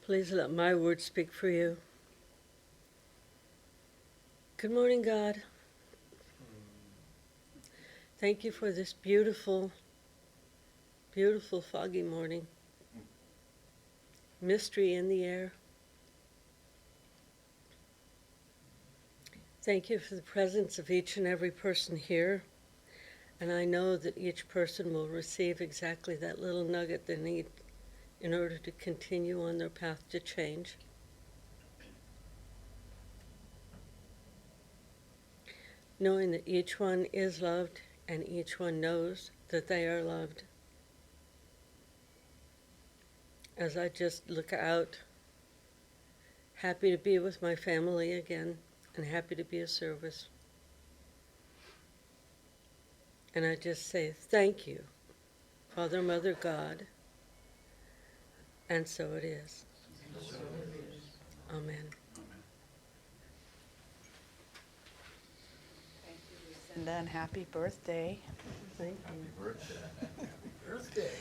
Please let my words speak for you. Good morning, God. Thank you for this beautiful, beautiful foggy morning. Mystery in the air. Thank you for the presence of each and every person here. And I know that each person will receive exactly that little nugget they need in order to continue on their path to change. Knowing that each one is loved and each one knows that they are loved. As I just look out, happy to be with my family again and happy to be of service. And I just say, thank you, Father, Mother, God, and so it is. Amen. Thank you, Lucinda, and happy birthday. Thank you. Happy birthday. Happy birthday.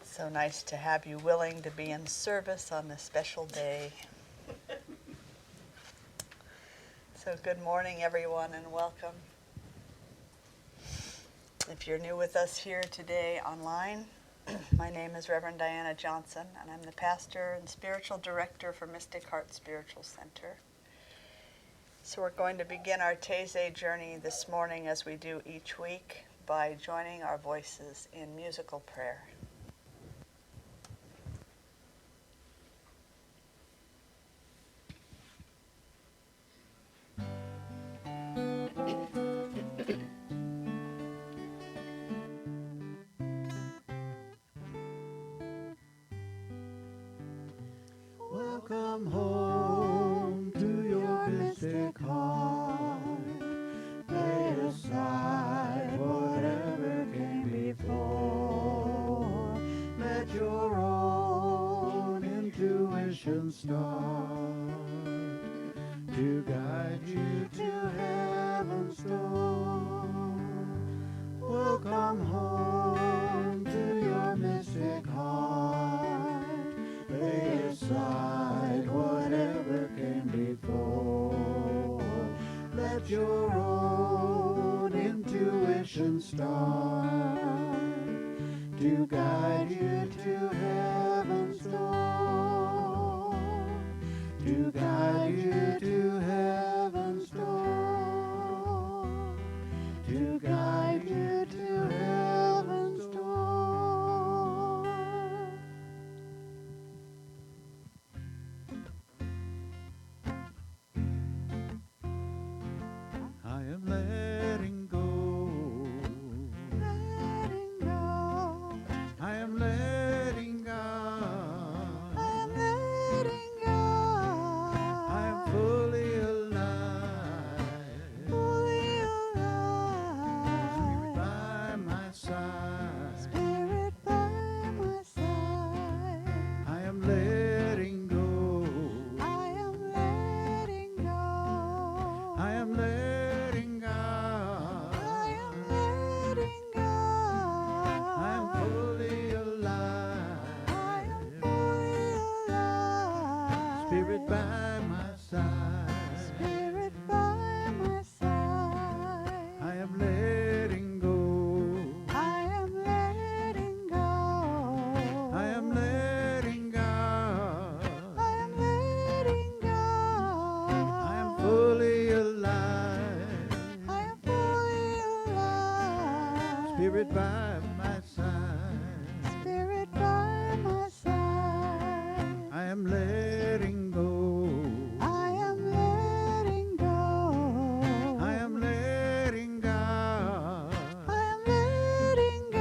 So nice to have you willing to be in service on this special day. So good morning, everyone, and welcome. If you're new with us here today online, my name is Reverend Diana Johnson, and I'm the pastor and spiritual director for Mystic Heart Spiritual Center. So we're going to begin our Taizé journey this morning, as we do each week, by joining our voices in musical prayer. Welcome home to your mystic heart. Lay aside whatever came before. Let your own intuition start to guide you to heaven's door. Welcome home to your mystic heart. Lay aside whatever came before. Let your own intuition start to guide you to heaven's door. To guide you to heaven's door. To guide you to heaven's door. I am letting go. Letting go. I am letting go. I am letting go. I am fully alive. Fully alive. Spirit by my side. Spirit by my side. I am letting go. I am letting go. I am letting go. I am letting go. I am fully alive. I am fully alive. Spirit by my side. Spirit by my side. I am letting go. I am letting go. I am letting go. I am letting go. I am fully alive. I am fully alive. Spirit by my side. Spirit by my side. I am letting go. I am letting go. I am letting go. I am letting go.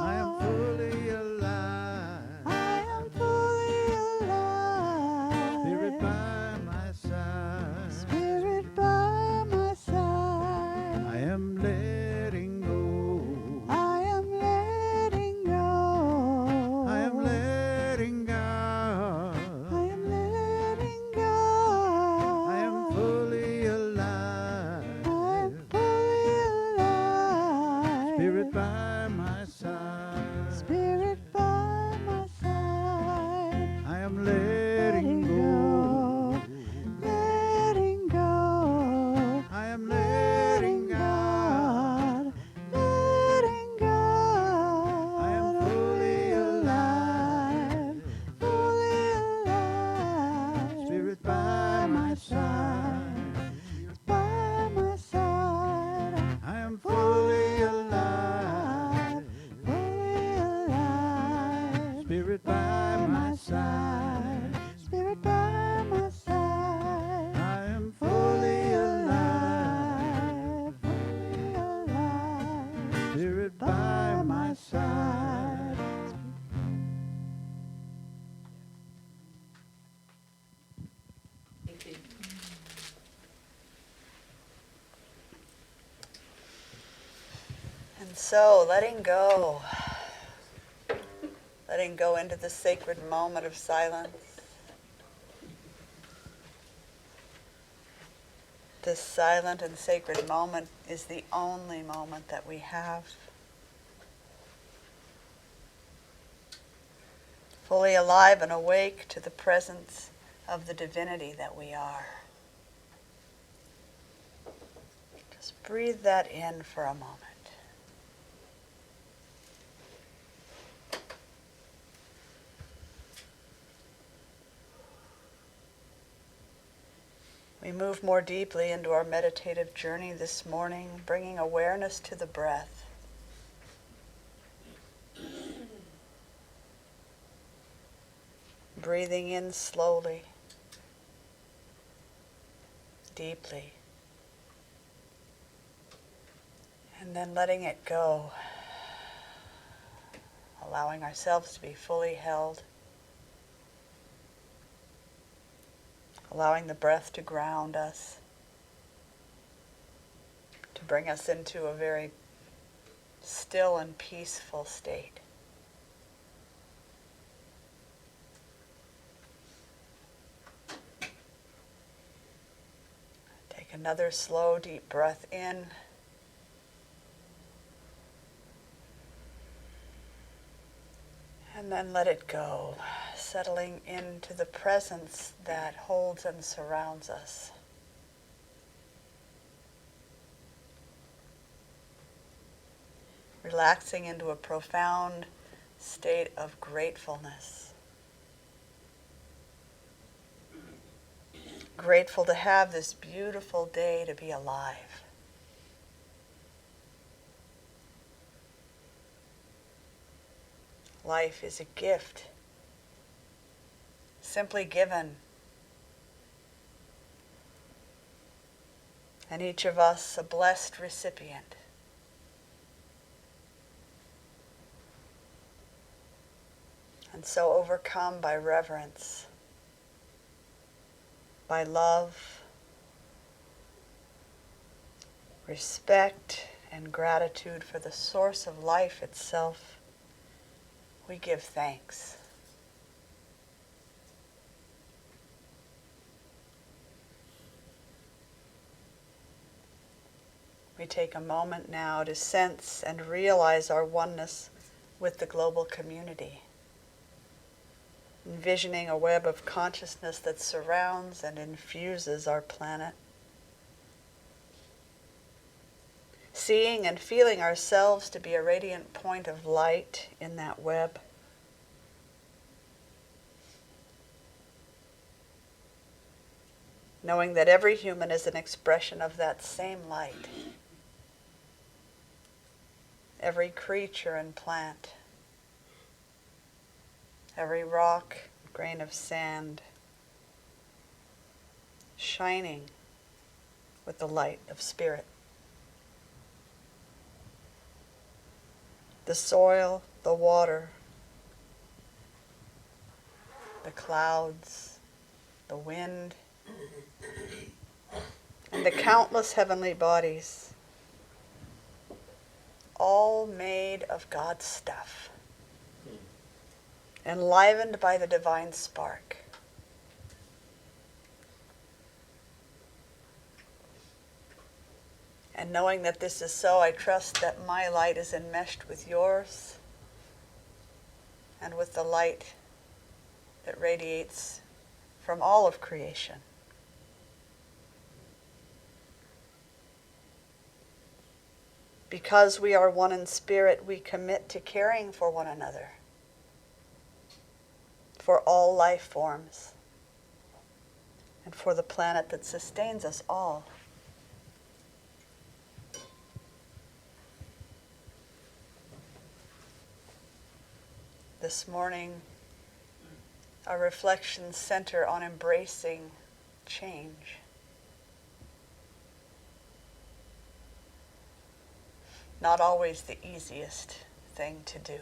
I am fully alive. I am fully alive. Spirit by my side. Spirit by my side. I am letting go. And so, letting go into the sacred moment of silence. This silent and sacred moment is the only moment that we have. Fully alive and awake to the presence of the divinity that we are. Just breathe that in for a moment. We move more deeply into our meditative journey this morning, bringing awareness to the breath. Breathing in slowly, deeply, and then letting it go, allowing ourselves to be fully held, allowing the breath to ground us, to bring us into a very still and peaceful state. Take another slow, deep breath in. And then let it go, settling into the presence that holds and surrounds us. Relaxing into a profound state of gratefulness. Grateful to have this beautiful day to be alive. Life is a gift, simply given. And each of us a blessed recipient. And so overcome by reverence, by love, respect, and gratitude for the source of life itself, we give thanks. We take a moment now to sense and realize our oneness with the global community, envisioning a web of consciousness that surrounds and infuses our planet. Seeing and feeling ourselves to be a radiant point of light in that web. Knowing that every human is an expression of that same light. Every creature and plant, every rock, grain of sand, shining with the light of spirit. The soil, the water, the clouds, the wind, and the countless heavenly bodies, all made of God's stuff, enlivened by the divine spark. And knowing that this is so, I trust that my light is enmeshed with yours and with the light that radiates from all of creation. Because we are one in spirit, we commit to caring for one another, for all life forms, and for the planet that sustains us all. This morning, our reflections center on embracing change. Not always the easiest thing to do.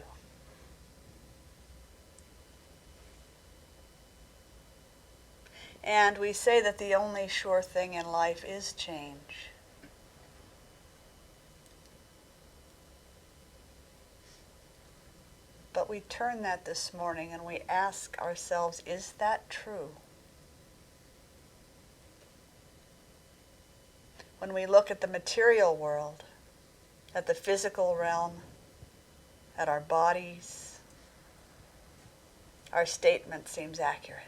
And we say that the only sure thing in life is change. But we turn that this morning and we ask ourselves, is that true? When we look at the material world, at the physical realm, at our bodies, our statement seems accurate.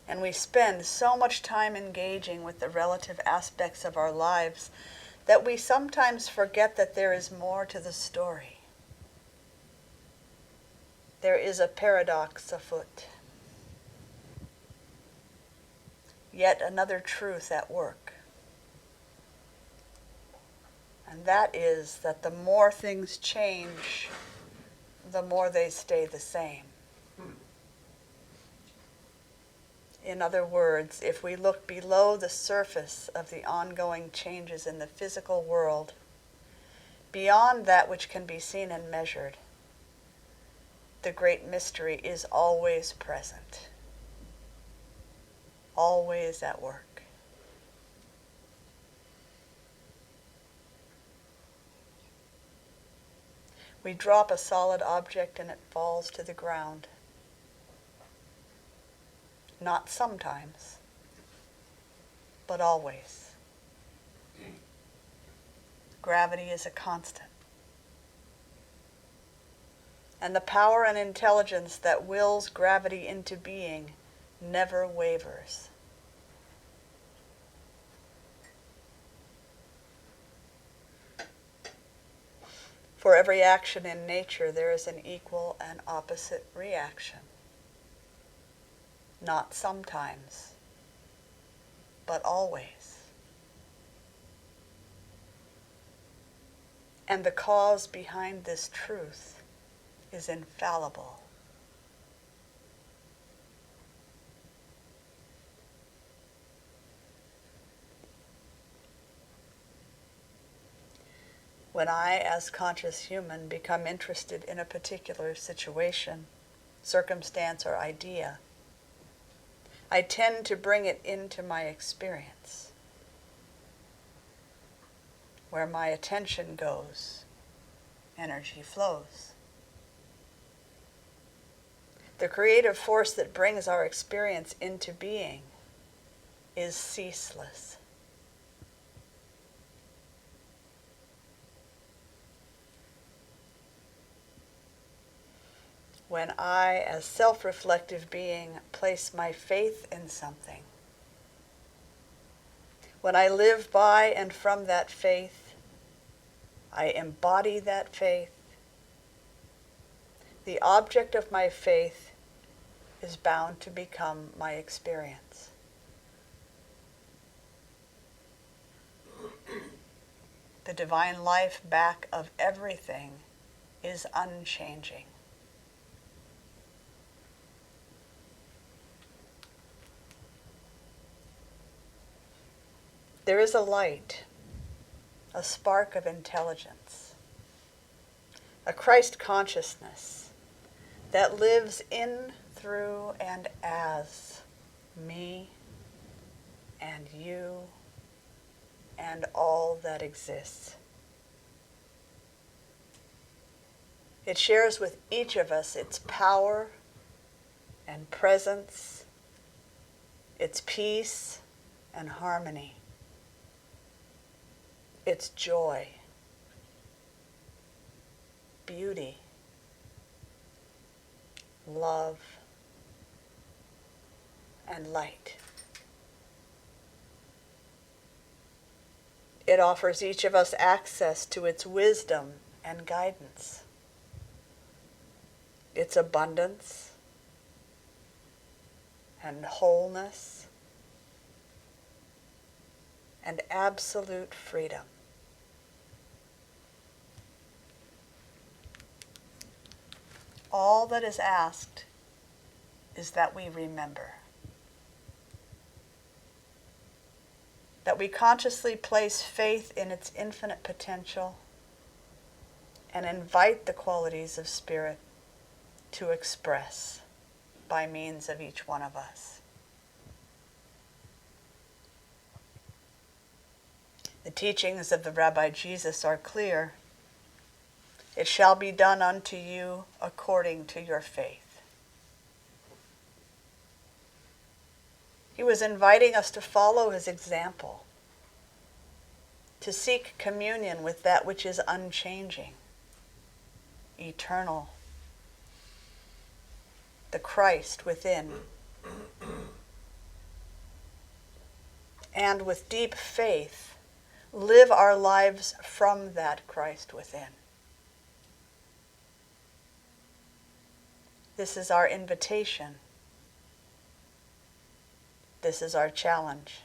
And we spend so much time engaging with the relative aspects of our lives that we sometimes forget that there is more to the story. There is a paradox afoot. Yet another truth at work. And that is that the more things change, the more they stay the same. In other words, if we look below the surface of the ongoing changes in the physical world, beyond that which can be seen and measured, the great mystery is always present, always at work. We drop a solid object and it falls to the ground. Not sometimes, but always. Gravity is a constant. And the power and intelligence that wills gravity into being never wavers. For every action in nature, there is an equal and opposite reaction. Not sometimes, but always. And the cause behind this truth is infallible. When I, as conscious human, become interested in a particular situation, circumstance, or idea, I tend to bring it into my experience. Where my attention goes, energy flows. The creative force that brings our experience into being is ceaseless. When I, as self-reflective being, place my faith in something, when I live by and from that faith, I embody that faith, the object of my faith is bound to become my experience. The divine life back of everything is unchanging. There is a light, a spark of intelligence, a Christ consciousness that lives in, through, and as me and you and all that exists. It shares with each of us its power and presence, its peace and harmony, its joy, beauty, love, and light. It offers each of us access to its wisdom and guidance, its abundance and wholeness and absolute freedom. All that is asked is that we remember. That we consciously place faith in its infinite potential and invite the qualities of spirit to express by means of each one of us. The teachings of the Rabbi Jesus are clear. It shall be done unto you according to your faith. He was inviting us to follow his example, to seek communion with that which is unchanging, eternal, the Christ within. And with deep faith, live our lives from that Christ within. This is our invitation. This is our challenge.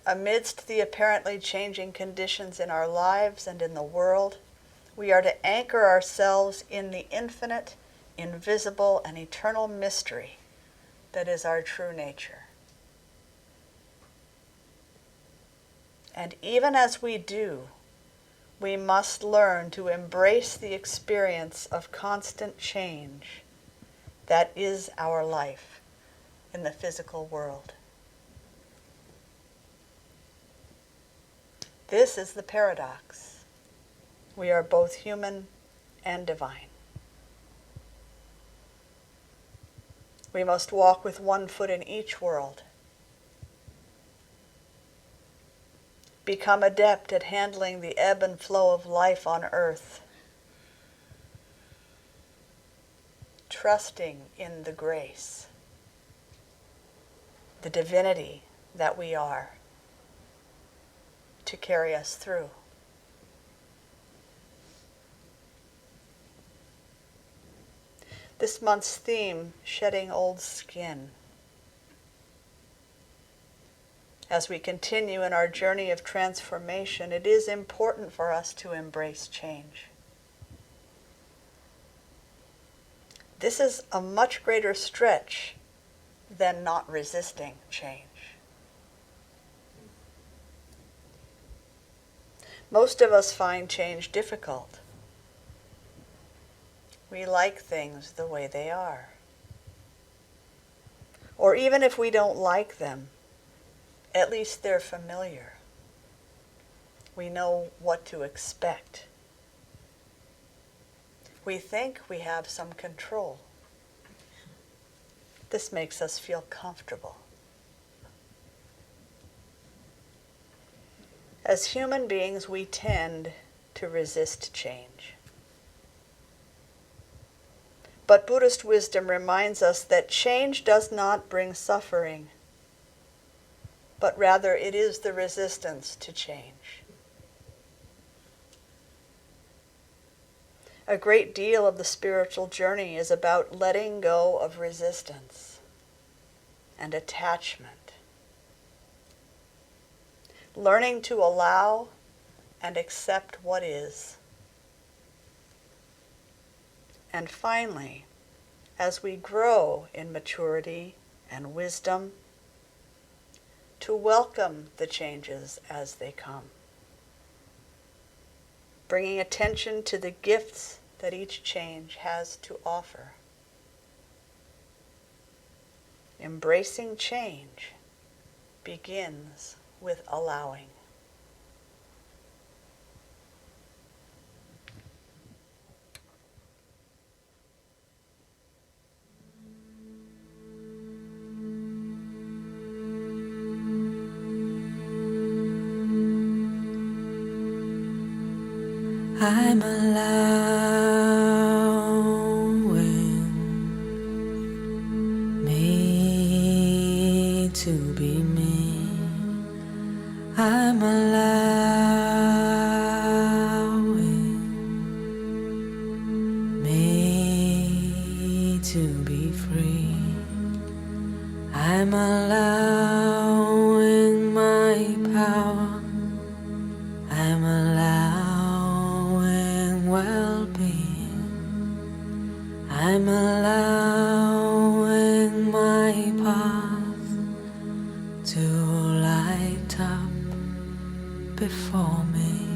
Amidst the apparently changing conditions in our lives and in the world, we are to anchor ourselves in the infinite, invisible, and eternal mystery that is our true nature. And even as we do, we must learn to embrace the experience of constant change that is our life in the physical world. This is the paradox. We are both human and divine. We must walk with one foot in each world. Become adept at handling the ebb and flow of life on earth, trusting in the grace, the divinity that we are, to carry us through. This month's theme, Shedding Old Skin. As we continue in our journey of transformation, it is important for us to embrace change. This is a much greater stretch than not resisting change. Most of us find change difficult. We like things the way they are. Or even if we don't like them, at least they're familiar. We know what to expect. We think we have some control. This makes us feel comfortable. As human beings, we tend to resist change. But Buddhist wisdom reminds us that change does not bring suffering, but rather it is the resistance to change. A great deal of the spiritual journey is about letting go of resistance and attachment, learning to allow and accept what is. And finally, as we grow in maturity and wisdom, to welcome the changes as they come, bringing attention to the gifts that each change has to offer. Embracing change begins with allowing. I'm allowing me to be me. I'm allowing me to be free. I'm allowing my power. I'm allowing well-being. I'm allowing my path to light up before me.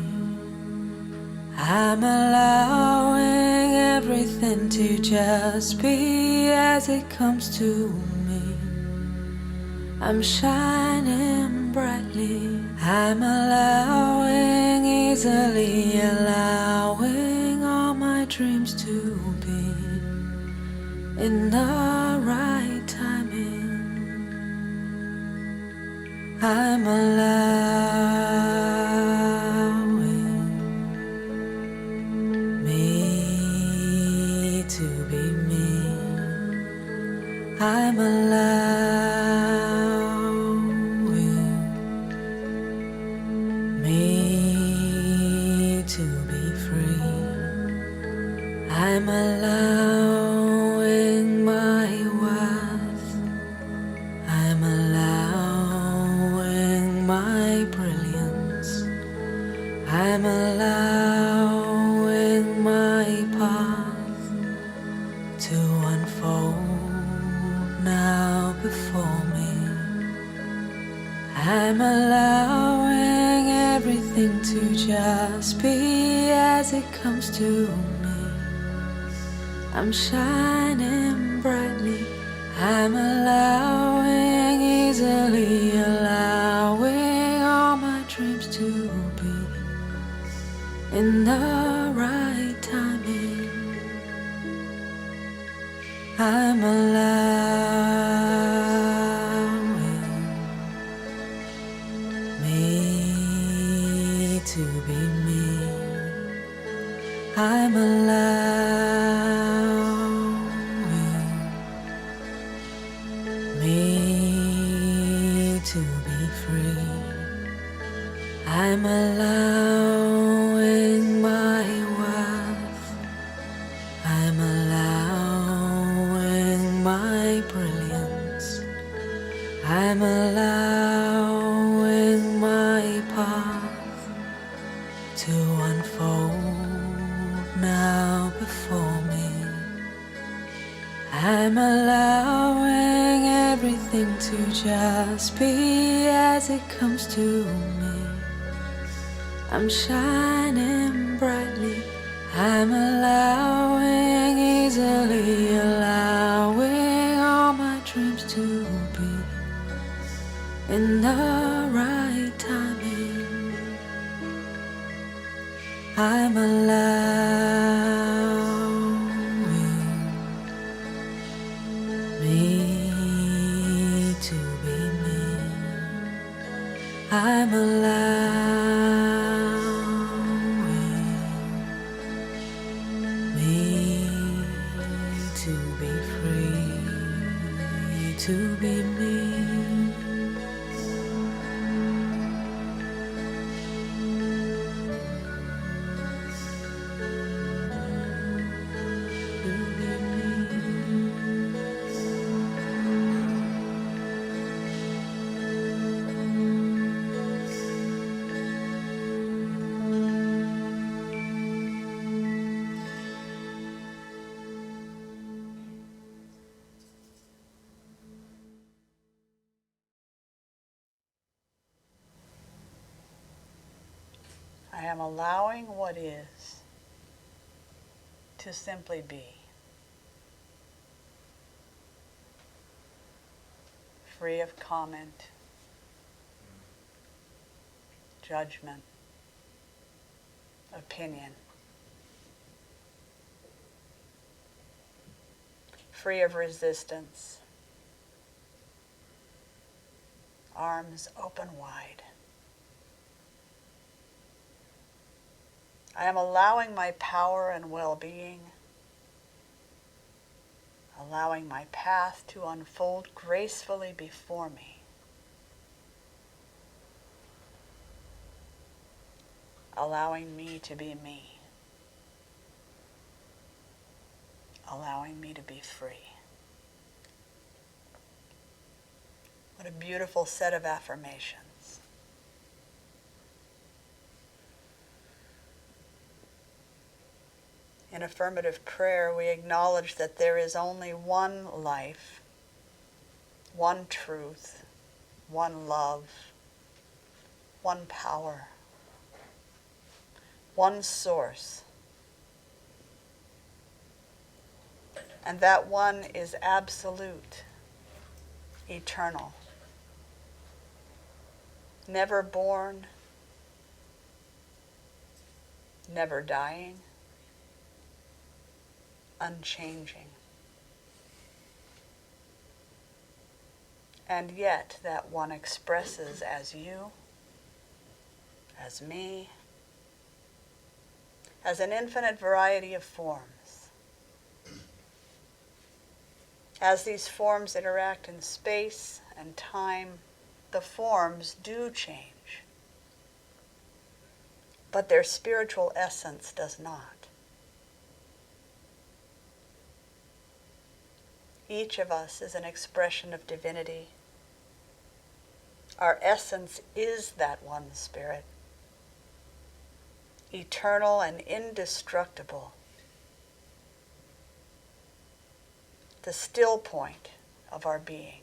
I'm allowing everything to just be as it comes to me. I'm shining brightly. I'm allowing, easily allowing all my dreams to be in the right timing. I'm allowing me to be me. I'm allowing me to be free. I'm allowing my worth. I'm allowing my brilliance. I'm allowing my path to unfold now before me. I'm allowing everything to just be as it comes to me. I'm shining brightly. I'm allowing, easily allowing all my dreams to be in the right timing. I'm allowing me to be me. I'm allowing me to be free. I'm allowing my worth. I'm allowing my brilliance. I'm allowing my path to unfold now before me. I'm allowing everything to just be as it comes to me. I'm shining brightly. I'm allowing, easily allowing all my dreams to be in the right timing. I'm allowing me to be me. I'm allowing me to be free, to be me. I am allowing what is to simply be. Free of comment, judgment, opinion. Free of resistance. Arms open wide. I am allowing my power and well-being, allowing my path to unfold gracefully before me, allowing me to be me, allowing me to be free. What a beautiful set of affirmations. In affirmative prayer, we acknowledge that there is only one life, one truth, one love, one power, one source. And that one is absolute, eternal, never born, never dying, unchanging. And yet that one expresses as you, as me, as an infinite variety of forms. As these forms interact in space and time, the forms do change, but their spiritual essence does not. Each of us is an expression of divinity. Our essence is that one spirit, eternal and indestructible, the still point of our being.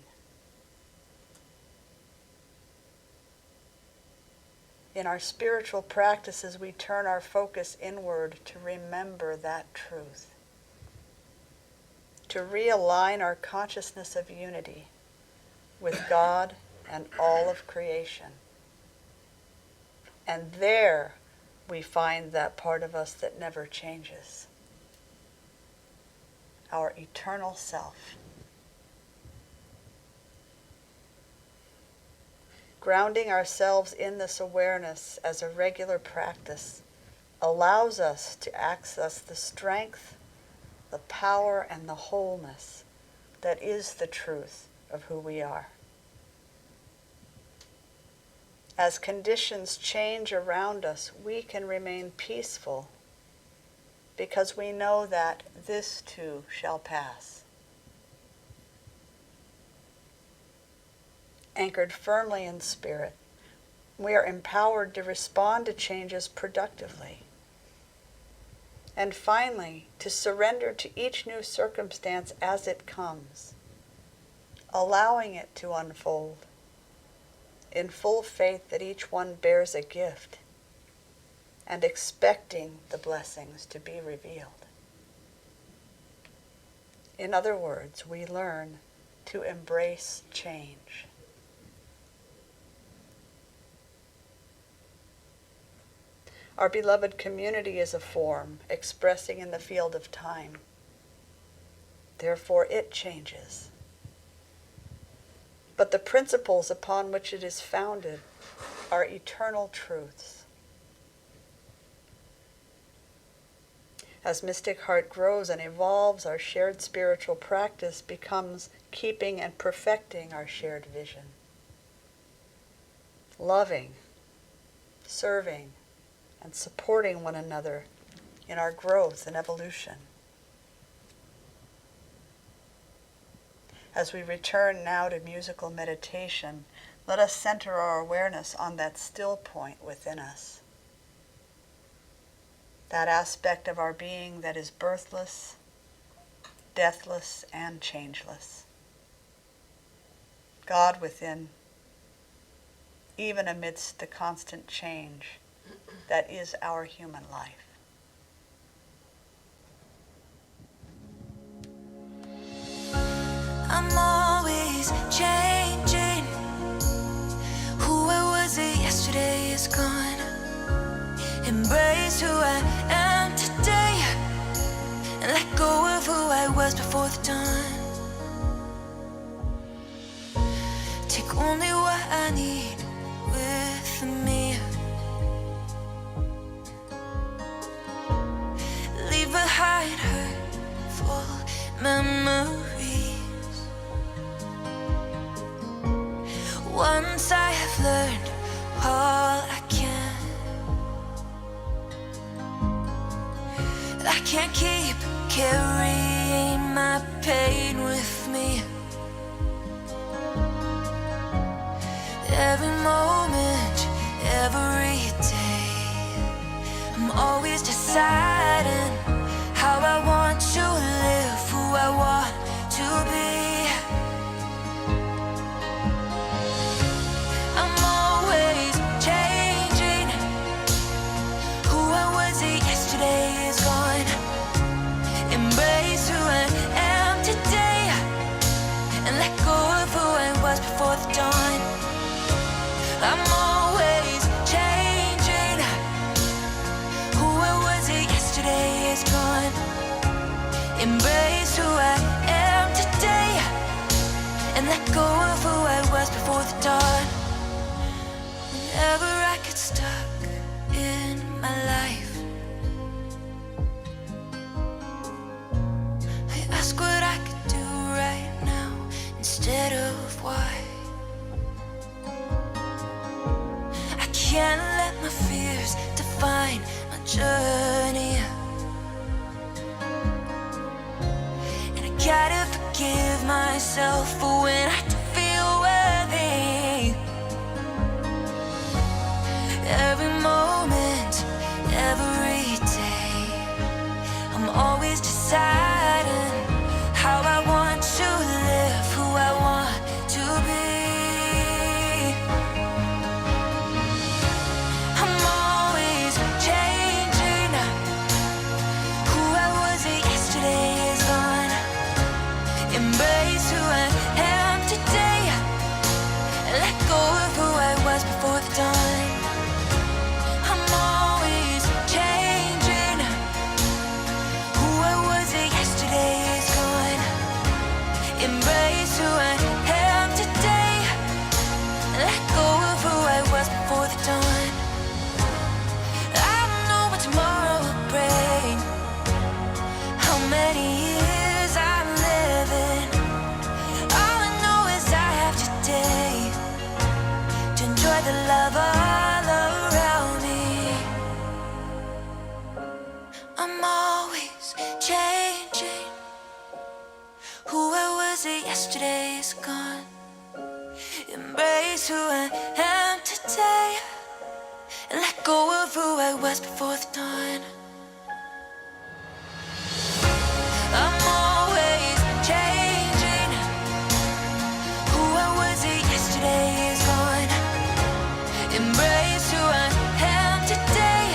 In our spiritual practices, we turn our focus inward to remember that truth, to realign our consciousness of unity with God and all of creation. And there we find that part of us that never changes, our eternal self. Grounding ourselves in this awareness as a regular practice allows us to access the strength, the power, and the wholeness that is the truth of who we are. As conditions change around us, we can remain peaceful because we know that this too shall pass. Anchored firmly in spirit, we are empowered to respond to changes productively. And finally, to surrender to each new circumstance as it comes, allowing it to unfold, in full faith that each one bears a gift, and expecting the blessings to be revealed. In other words, we learn to embrace change. Our beloved community is a form expressing in the field of time. Therefore, it changes. But the principles upon which it is founded are eternal truths. As Mystic Heart grows and evolves, our shared spiritual practice becomes keeping and perfecting our shared vision. Loving, serving, and supporting one another in our growth and evolution. As we return now to musical meditation, let us center our awareness on that still point within us. That aspect of our being that is birthless, deathless, and changeless. God within, even amidst the constant change that is our human life. I'm always changing. Who I was yesterday is gone. Embrace who I am today and let go of who I was before the dawn. Take only what I need with me. Leave behind hurtful memories. Once I have learned all I can't keep carrying my pain with me. Every moment, every day, I'm always deciding how I want to live, who I want to be. I'm always changing. Who I was yesterday is gone. Embrace who I am today and let go of who I was before the dawn. I'm the dawn. Whenever I get stuck in my life, I ask what I could do right now instead of why. I can't let my fears define my journey, and I gotta forgive myself for when I don't feel worthy. Every moment, every day, I'm always deciding how I want to live, who I want to be. I'm always changing. Who I was yesterday is gone. Embrace who I am today, and let go of who I was before the dawn. I'm always changing. Who I was yesterday is gone. Embrace who I am today, and let go of who I was before the dawn. I don't know what tomorrow will bring, how many years I'm living. All I know is I have today to enjoy the love all around me. I'm always changing. Who I was yesterday is gone. Embrace who I am today, and let go of who I was before the dawn. I'm always changing. Who I was yesterday is gone. Embrace who I am today,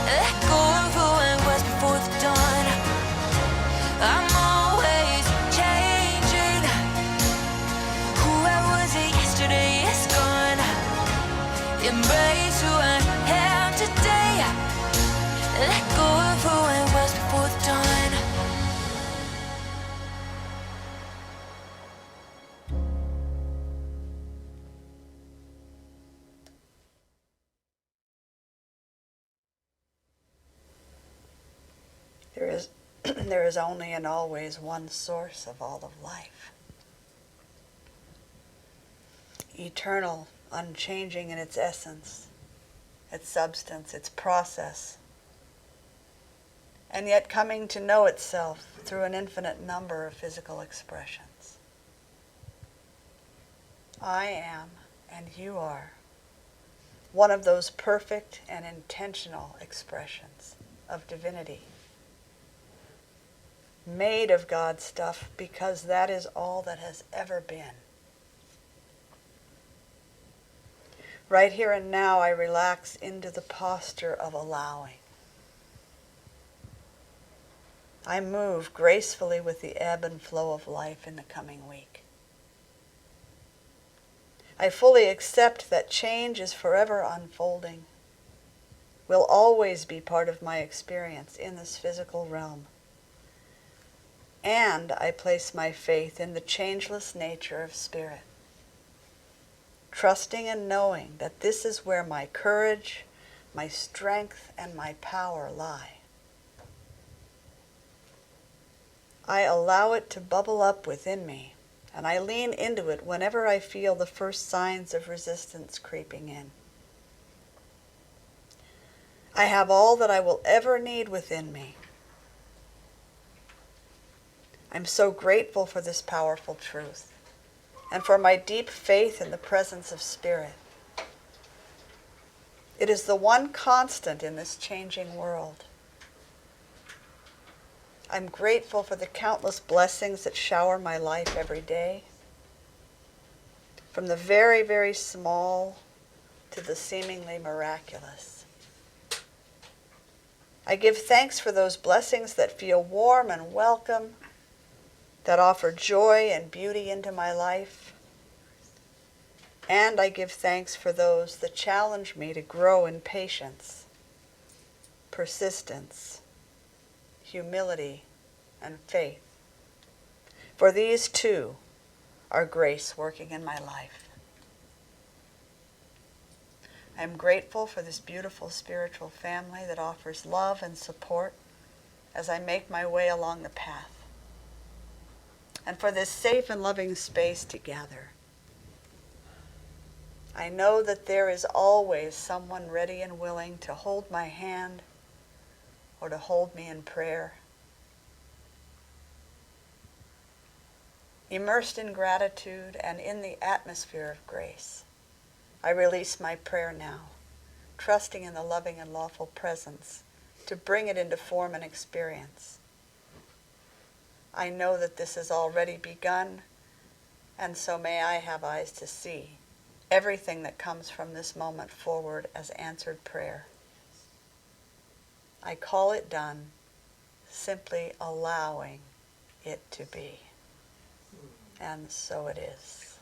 let go of who I was before the dawn. I'm always changing. Who I was yesterday is gone. Embrace who I am today, let go of who I was before the dawn. There is only and always one source of all of life. Eternal, unchanging in its essence, its substance, its process, and yet coming to know itself through an infinite number of physical expressions. I am, and you are, one of those perfect and intentional expressions of divinity, made of God's stuff because that is all that has ever been. Right here and now, I relax into the posture of allowing. I move gracefully with the ebb and flow of life in the coming week. I fully accept that change is forever unfolding, will always be part of my experience in this physical realm. And I place my faith in the changeless nature of spirit, trusting and knowing that this is where my courage, my strength, and my power lie. I allow it to bubble up within me, and I lean into it whenever I feel the first signs of resistance creeping in. I have all that I will ever need within me. I'm so grateful for this powerful truth and for my deep faith in the presence of Spirit. It is the one constant in this changing world. I'm grateful for the countless blessings that shower my life every day, from the very, very small to the seemingly miraculous. I give thanks for those blessings that feel warm and welcome, that offer joy and beauty into my life. And I give thanks for those that challenge me to grow in patience, persistence, humility, and faith. For these too are grace working in my life. I'm grateful for this beautiful spiritual family that offers love and support as I make my way along the path, and for this safe and loving space to gather. I know that there is always someone ready and willing to hold my hand or to hold me in prayer. Immersed in gratitude and in the atmosphere of grace, I release my prayer now, trusting in the loving and lawful presence to bring it into form and experience. I know that this has already begun, and so may I have eyes to see everything that comes from this moment forward as answered prayer. I call it done, simply allowing it to be. And so it is.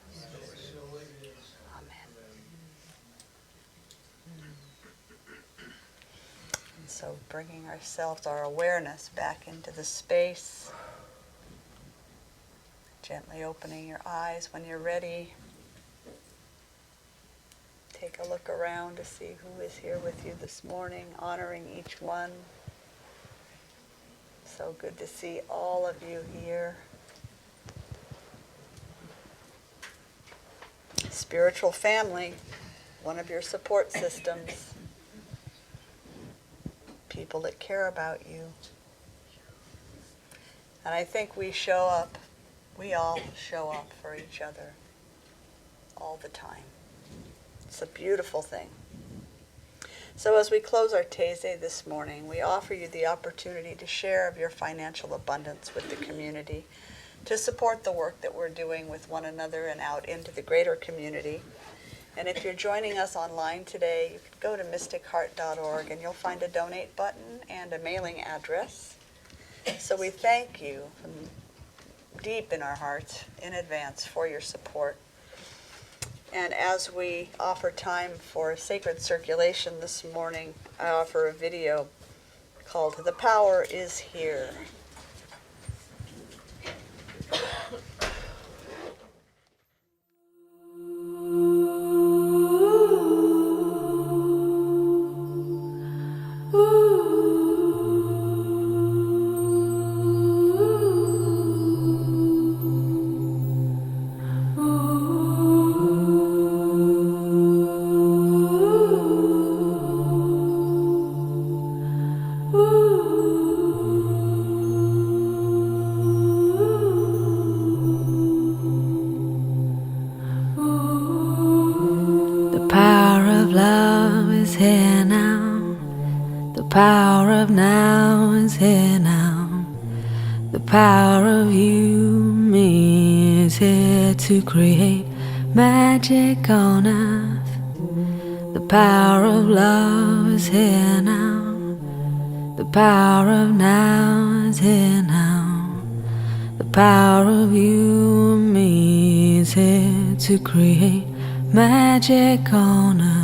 Amen. And so bringing ourselves, our awareness back into the space, gently opening your eyes when you're ready. Take a look around to see who is here with you this morning, honoring each one. So good to see all of you here. Spiritual family, one of your support systems. People that care about you. And I think we all show up for each other all the time. It's a beautiful thing. So as we close our Taizé this morning, we offer you the opportunity to share of your financial abundance with the community, to support the work that we're doing with one another and out into the greater community. And if you're joining us online today, you can go to mysticheart.org and you'll find a donate button and a mailing address. So we thank you from deep in our hearts in advance for your support. And as we offer time for sacred circulation this morning, I offer a video called "The Power is Here." Power of now is here now. The power of you, me, is here to create magic on earth. The power of love is here now. The power of now is here now. The power of you and me is here to create magic on earth.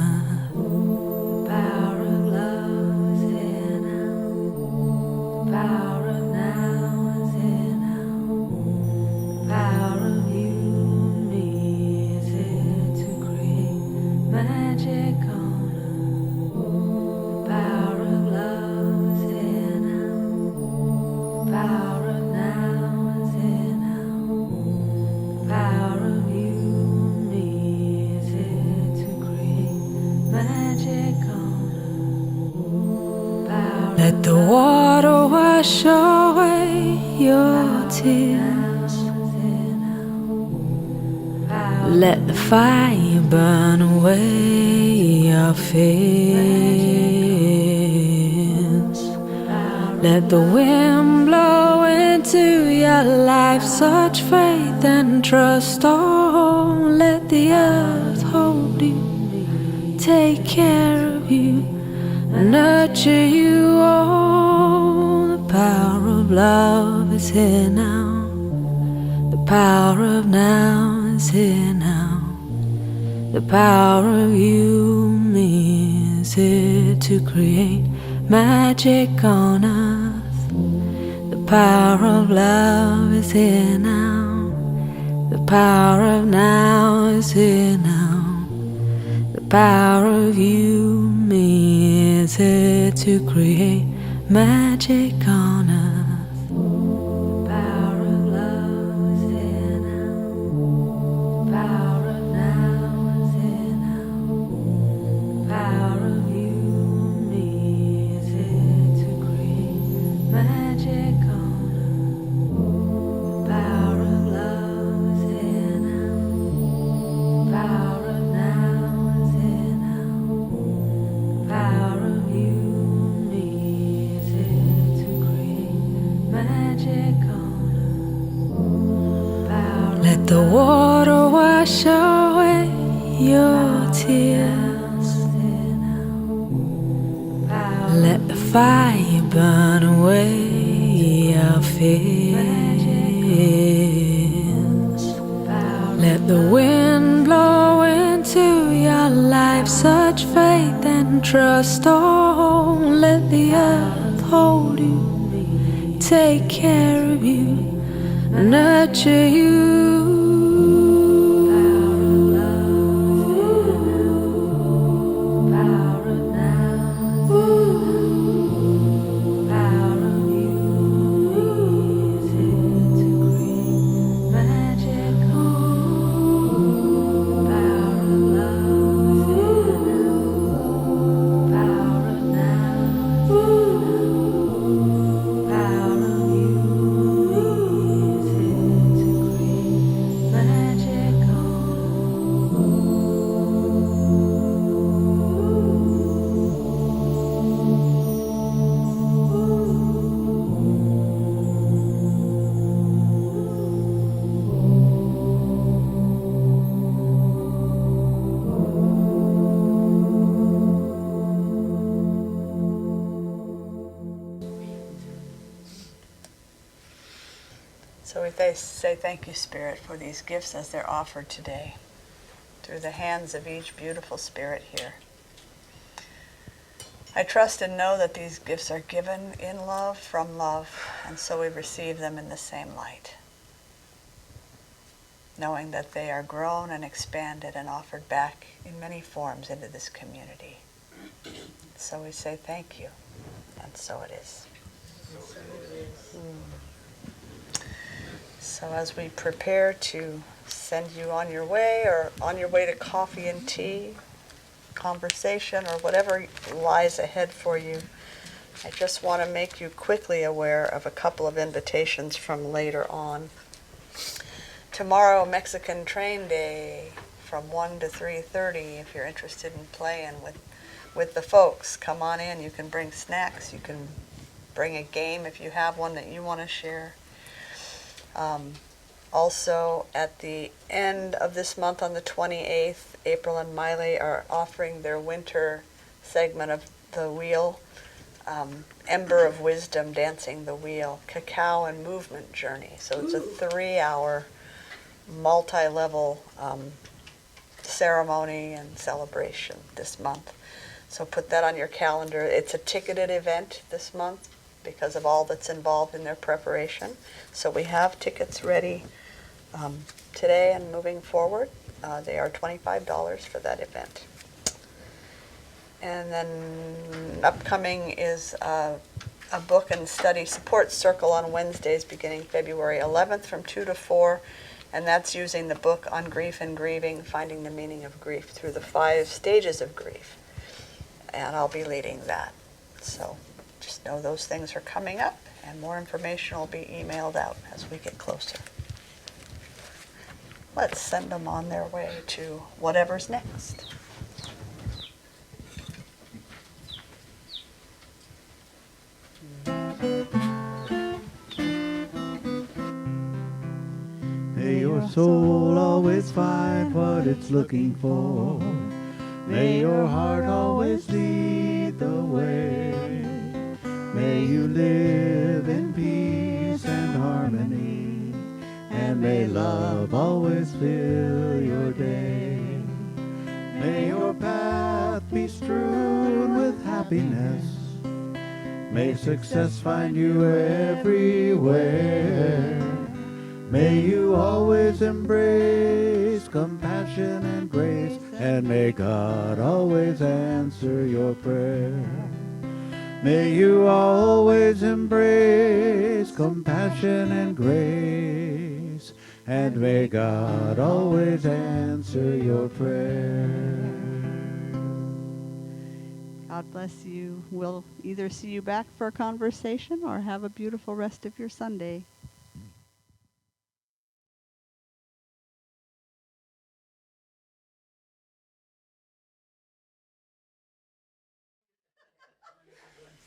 Let the water wash away your tears. Let the fire burn away your fears. Let the wind blow into your life such faith and trust. Oh, let the earth hold you, take care of you, nurture you. Oh, the power of love is here now. The power of now is here now. The power of you, me, is here to create magic on earth. The power of love is here now. The power of now is here now. The power of you means it to create magic on us. Power of love is here now. Power of now is here now. Power of you means it to create magic on us. Power of love is here now. Power of now is here now. Power of you means it to create magic on us. Let the water wash away your tears. Let the fire burn away your fears. Let the wind blow into your life such faith and trust. Oh, let the earth hold you, take care of you, nurture you. So we say thank you, Spirit, for these gifts as they're offered today through the hands of each beautiful spirit here. I trust and know that these gifts are given in love, from love, and so we receive them in the same light, knowing that they are grown and expanded and offered back in many forms into this community. So we say thank you, and so it is. So as we prepare to send you on your way, or on your way to coffee and tea, conversation, or whatever lies ahead for you, I just want to make you quickly aware of a couple of invitations from later on. Tomorrow, Mexican Train Day from 1 to 3:30. If you're interested in playing with the folks, come on in. You can bring snacks. You can bring a game if you have one that you want to share. Also, at the end of this month, on the 28th, April and Miley are offering their winter segment of the wheel, Ember of Wisdom, Dancing the Wheel, Cacao and Movement Journey. So it's a 3-hour, multi-level ceremony and celebration this month. So put that on your calendar. It's a ticketed event this month because of all that's involved in their preparation. So we have tickets ready today and moving forward. They are $25 for that event. And then upcoming is a book and study support circle on Wednesdays beginning February 11th from 2 to 4. And that's using the book on grief and grieving, finding the meaning of grief through the 5 stages of grief. And I'll be leading that. So just know those things are coming up, and more information will be emailed out as we get closer. Let's send them on their way to whatever's next. May your soul always find what it's looking for. May your heart always lead the way. May you live in peace and harmony, and may love always fill your day. May your path be strewn with happiness. May success find you everywhere. May you always embrace compassion and grace, and may God always answer your prayer. May you always embrace compassion and grace, and may God always answer your prayer. God bless you. We'll either see you back for a conversation or have a beautiful rest of your Sunday.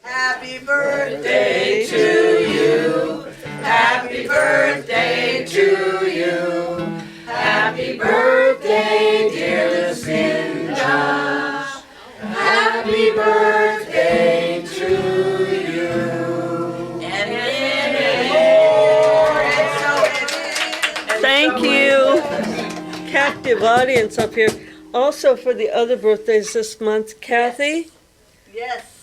Happy birthday to you. Happy birthday to you. Happy birthday, dear Lucinda. Happy birthday to you. And many more. Thank you. Captive audience up here. Also for the other birthdays this month, Kathy, Yes.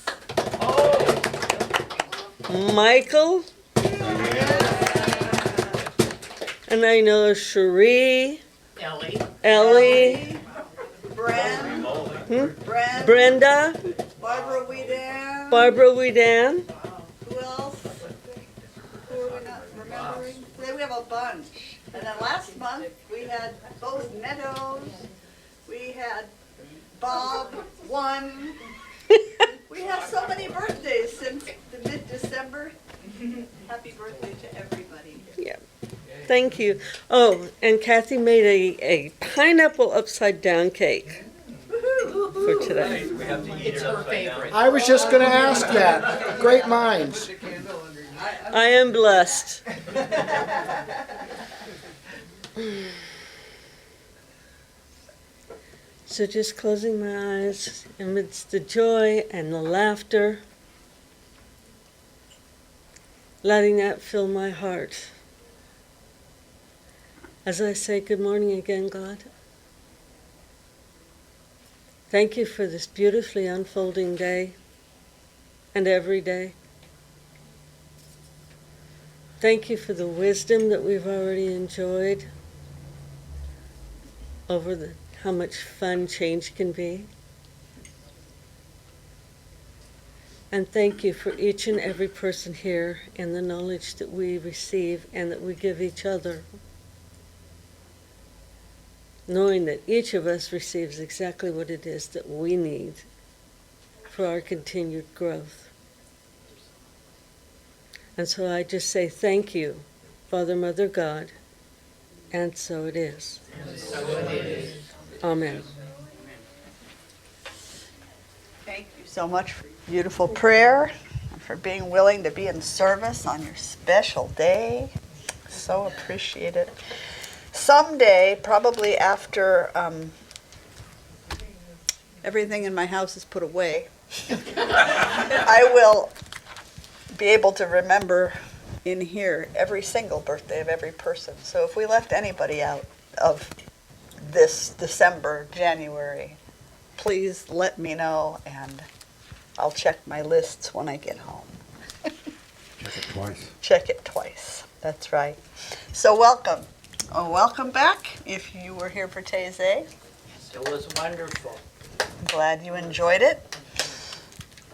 Michael, and I know Cherie, Ellie, Bren, Brenda, Barbara Weedan. Barbara Weedan. Who else? Who are we not remembering? Today we have a bunch. And then last month, we had both Meadows. We had Bob, one. We have so many birthdays since the mid-December. Happy birthday to everybody. Yeah. Thank you. Oh, and Kathy made a pineapple upside down cake for today. It's her favorite. I was just going to ask that. Great minds. I am blessed. So just closing my eyes amidst the joy and the laughter, letting that fill my heart. As I say good morning again, God, thank you for this beautifully unfolding day and every day. Thank you for the wisdom that we've already enjoyed over how much fun change can be. And thank you for each and every person here and the knowledge that we receive and that we give each other, knowing that each of us receives exactly what it is that we need for our continued growth. And so I just say thank you, Father, Mother, God, and so it is. Amen. Thank you so much for your beautiful prayer and for being willing to be in service on your special day. So appreciate it. Someday, probably after everything in my house is put away, I will be able to remember in here every single birthday of every person. So if we left anybody out of this December, January, please let me know and I'll check my lists when I get home. Check it twice. Check it twice. That's right. So welcome. Oh, welcome back if you were here for Taizé. It was wonderful. I'm glad you enjoyed it.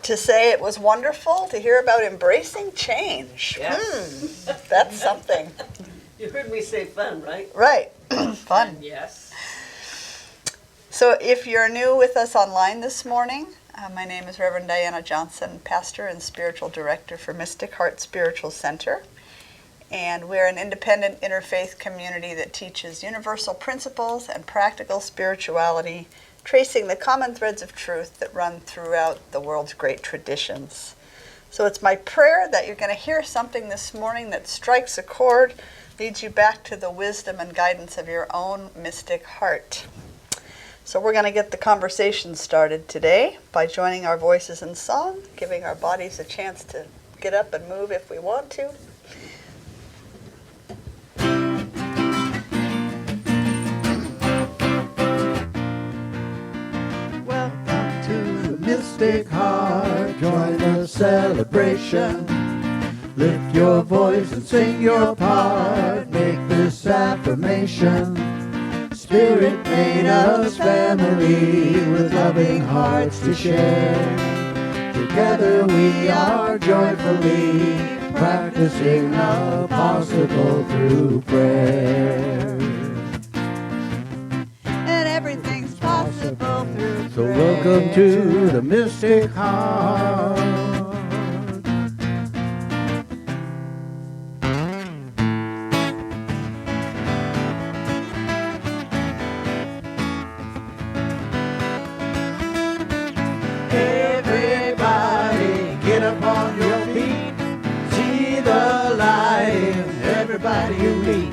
To say it was wonderful, to hear about embracing change. Yes. That's something. You heard me say fun, right? Right. Fun. Yes. So if you're new with us online this morning, my name is Reverend Diana Johnson, pastor and spiritual director for Mystic Heart Spiritual Center. And we're an independent interfaith community that teaches universal principles and practical spirituality, tracing the common threads of truth that run throughout the world's great traditions. So it's my prayer that you're going to hear something this morning that strikes a chord, leads you back to the wisdom and guidance of your own mystic heart. So we're going to get the conversation started today by joining our voices in song, giving our bodies a chance to get up and move if we want to. Welcome to the Mystic Heart. Join the celebration. Lift your voice and sing your part. Make this this affirmation. Spirit made us family with loving hearts to share. Together we are joyfully practicing the possible through prayer. And everything's possible through So prayer. welcome to the Mystic Heart. Everybody get up on your feet. See the light in everybody you meet.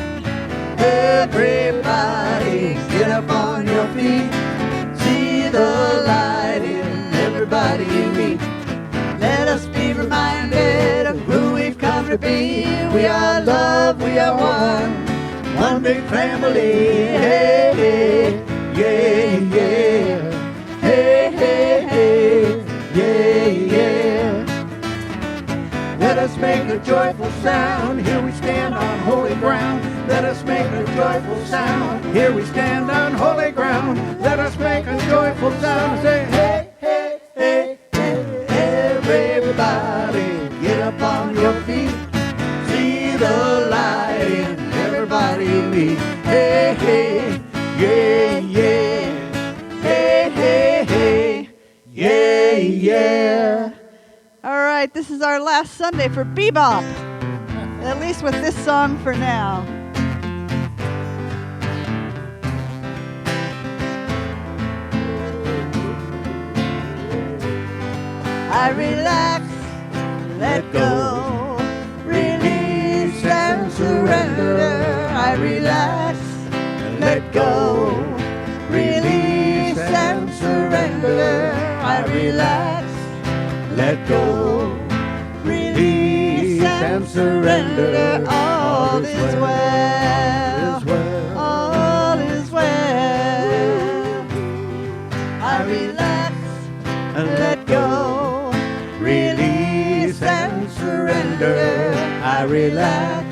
Everybody get up on your feet. See the light in everybody you meet. Let us be reminded of who we've come to be. We are love, we are one big family. Hey, hey, yeah, yeah. Hey, hey, hey, yeah, yeah. Let us make a joyful sound. Here we stand on holy ground. Let us make a joyful sound. Here we stand on holy ground. Let us make a joyful sound. Say hey, hey, hey, hey. Everybody get up on your feet. See the light in everybody you meet. Hey, hey, yeah, yeah. Hey, hey, hey, yeah, yeah. All right, this is our last Sunday for Bebop. At least with this song for now. I relax, let go, release and surrender. I relax, let go, release and surrender. I relax, Let go, release and surrender. All is well. All is well. I relax And let go, release and surrender. I relax,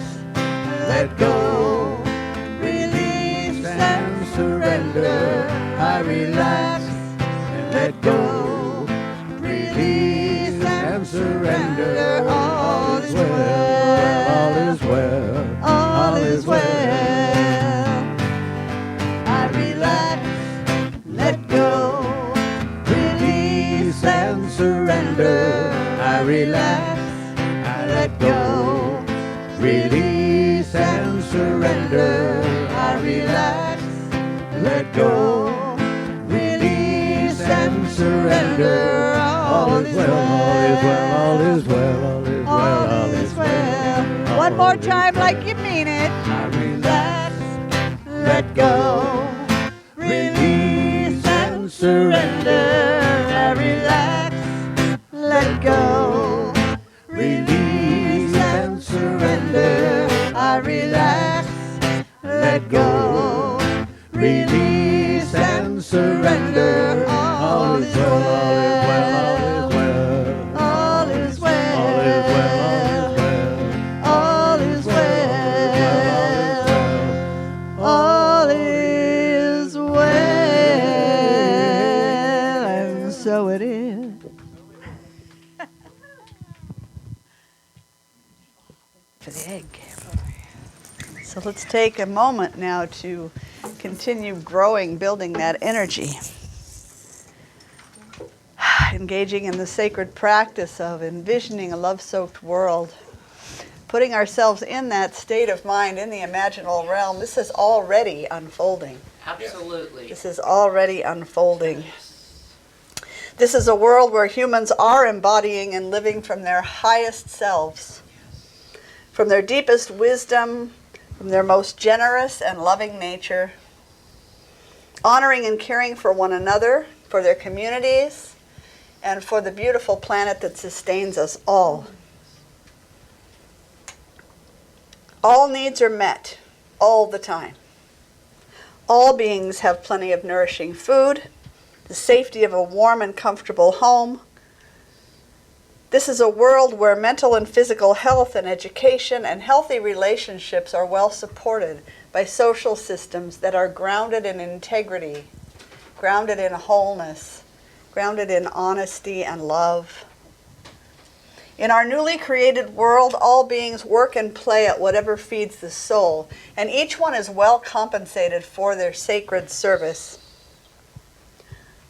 let go, release and surrender. I relax, let go, release and surrender. All is well, all is well, all is well. I relax, let go, release and surrender. I relax, I let go, release and surrender. I relax, let go, release and surrender. All is well, all is well, all is well, all is well. One more time like you mean it. I Relax, let go, release and surrender. I relax, let go, release and surrender. I relax, let go, release and surrender. All is well, all is well, all is well, all is well, all is well, and so it is. For the egg. So let's take a moment now to continue growing, building that energy. Engaging in the sacred practice of envisioning a love-soaked world. Putting ourselves in that state of mind, in the imaginal realm. This is already unfolding. Absolutely. This is already unfolding. This is a world where humans are embodying and living from their highest selves, from their deepest wisdom, from their most generous and loving nature, honoring and caring for one another, for their communities, and for the beautiful planet that sustains us all. All needs are met all the time. All beings have plenty of nourishing food, the safety of a warm and comfortable home, This is a world where mental and physical health and education and healthy relationships are well supported by social systems that are grounded in integrity, grounded in wholeness, grounded in honesty and love. In our newly created world, all beings work and play at whatever feeds the soul, and each one is well compensated for their sacred service.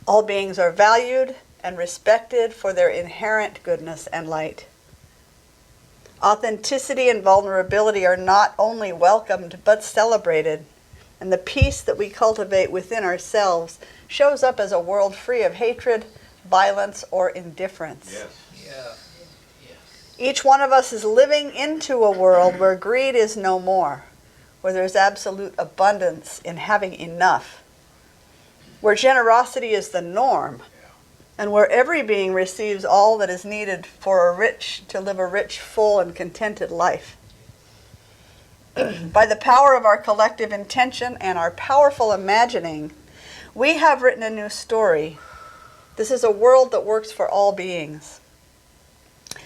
All beings are valued and respected for their inherent goodness and light. Authenticity and vulnerability are not only welcomed but celebrated, and the peace that we cultivate within ourselves shows up as a world free of hatred, violence, or indifference. Yeah. Each one of us is living into a world where greed is no more, where there's absolute abundance in having enough, where generosity is the norm, and where every being receives all that is needed to live a rich, full, and contented life. By the power of our collective intention and our powerful imagining, we have written a new story. This is a world that works for all beings.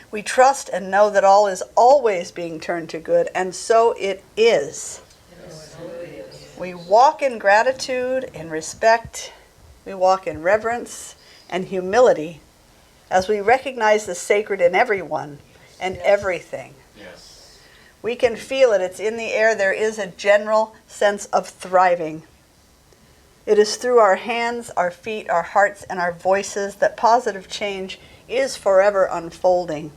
We trust and know that all is always being turned to good, and so it is. We walk in gratitude, in respect, we walk in reverence and humility as we recognize the sacred in everyone and everything. Yes. We can feel it. It's in the air. There is a general sense of thriving. It is through our hands, our feet, our hearts, and our voices that positive change is forever unfolding.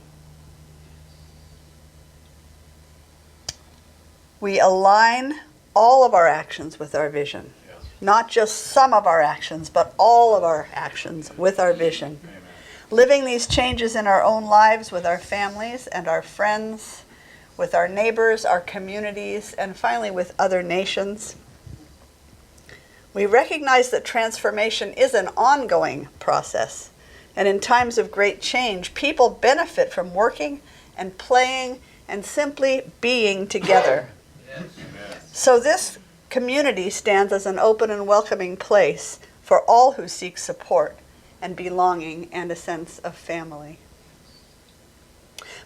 We align all of our actions with our vision. Yes. Not just some of our actions, but all of our actions with our vision. Amen. Living these changes in our own lives with our families and our friends, with our neighbors, our communities, and finally with other nations. We recognize that transformation is an ongoing process, and in times of great change, people benefit from working and playing and simply being together. So this community stands as an open and welcoming place for all who seek support and belonging and a sense of family.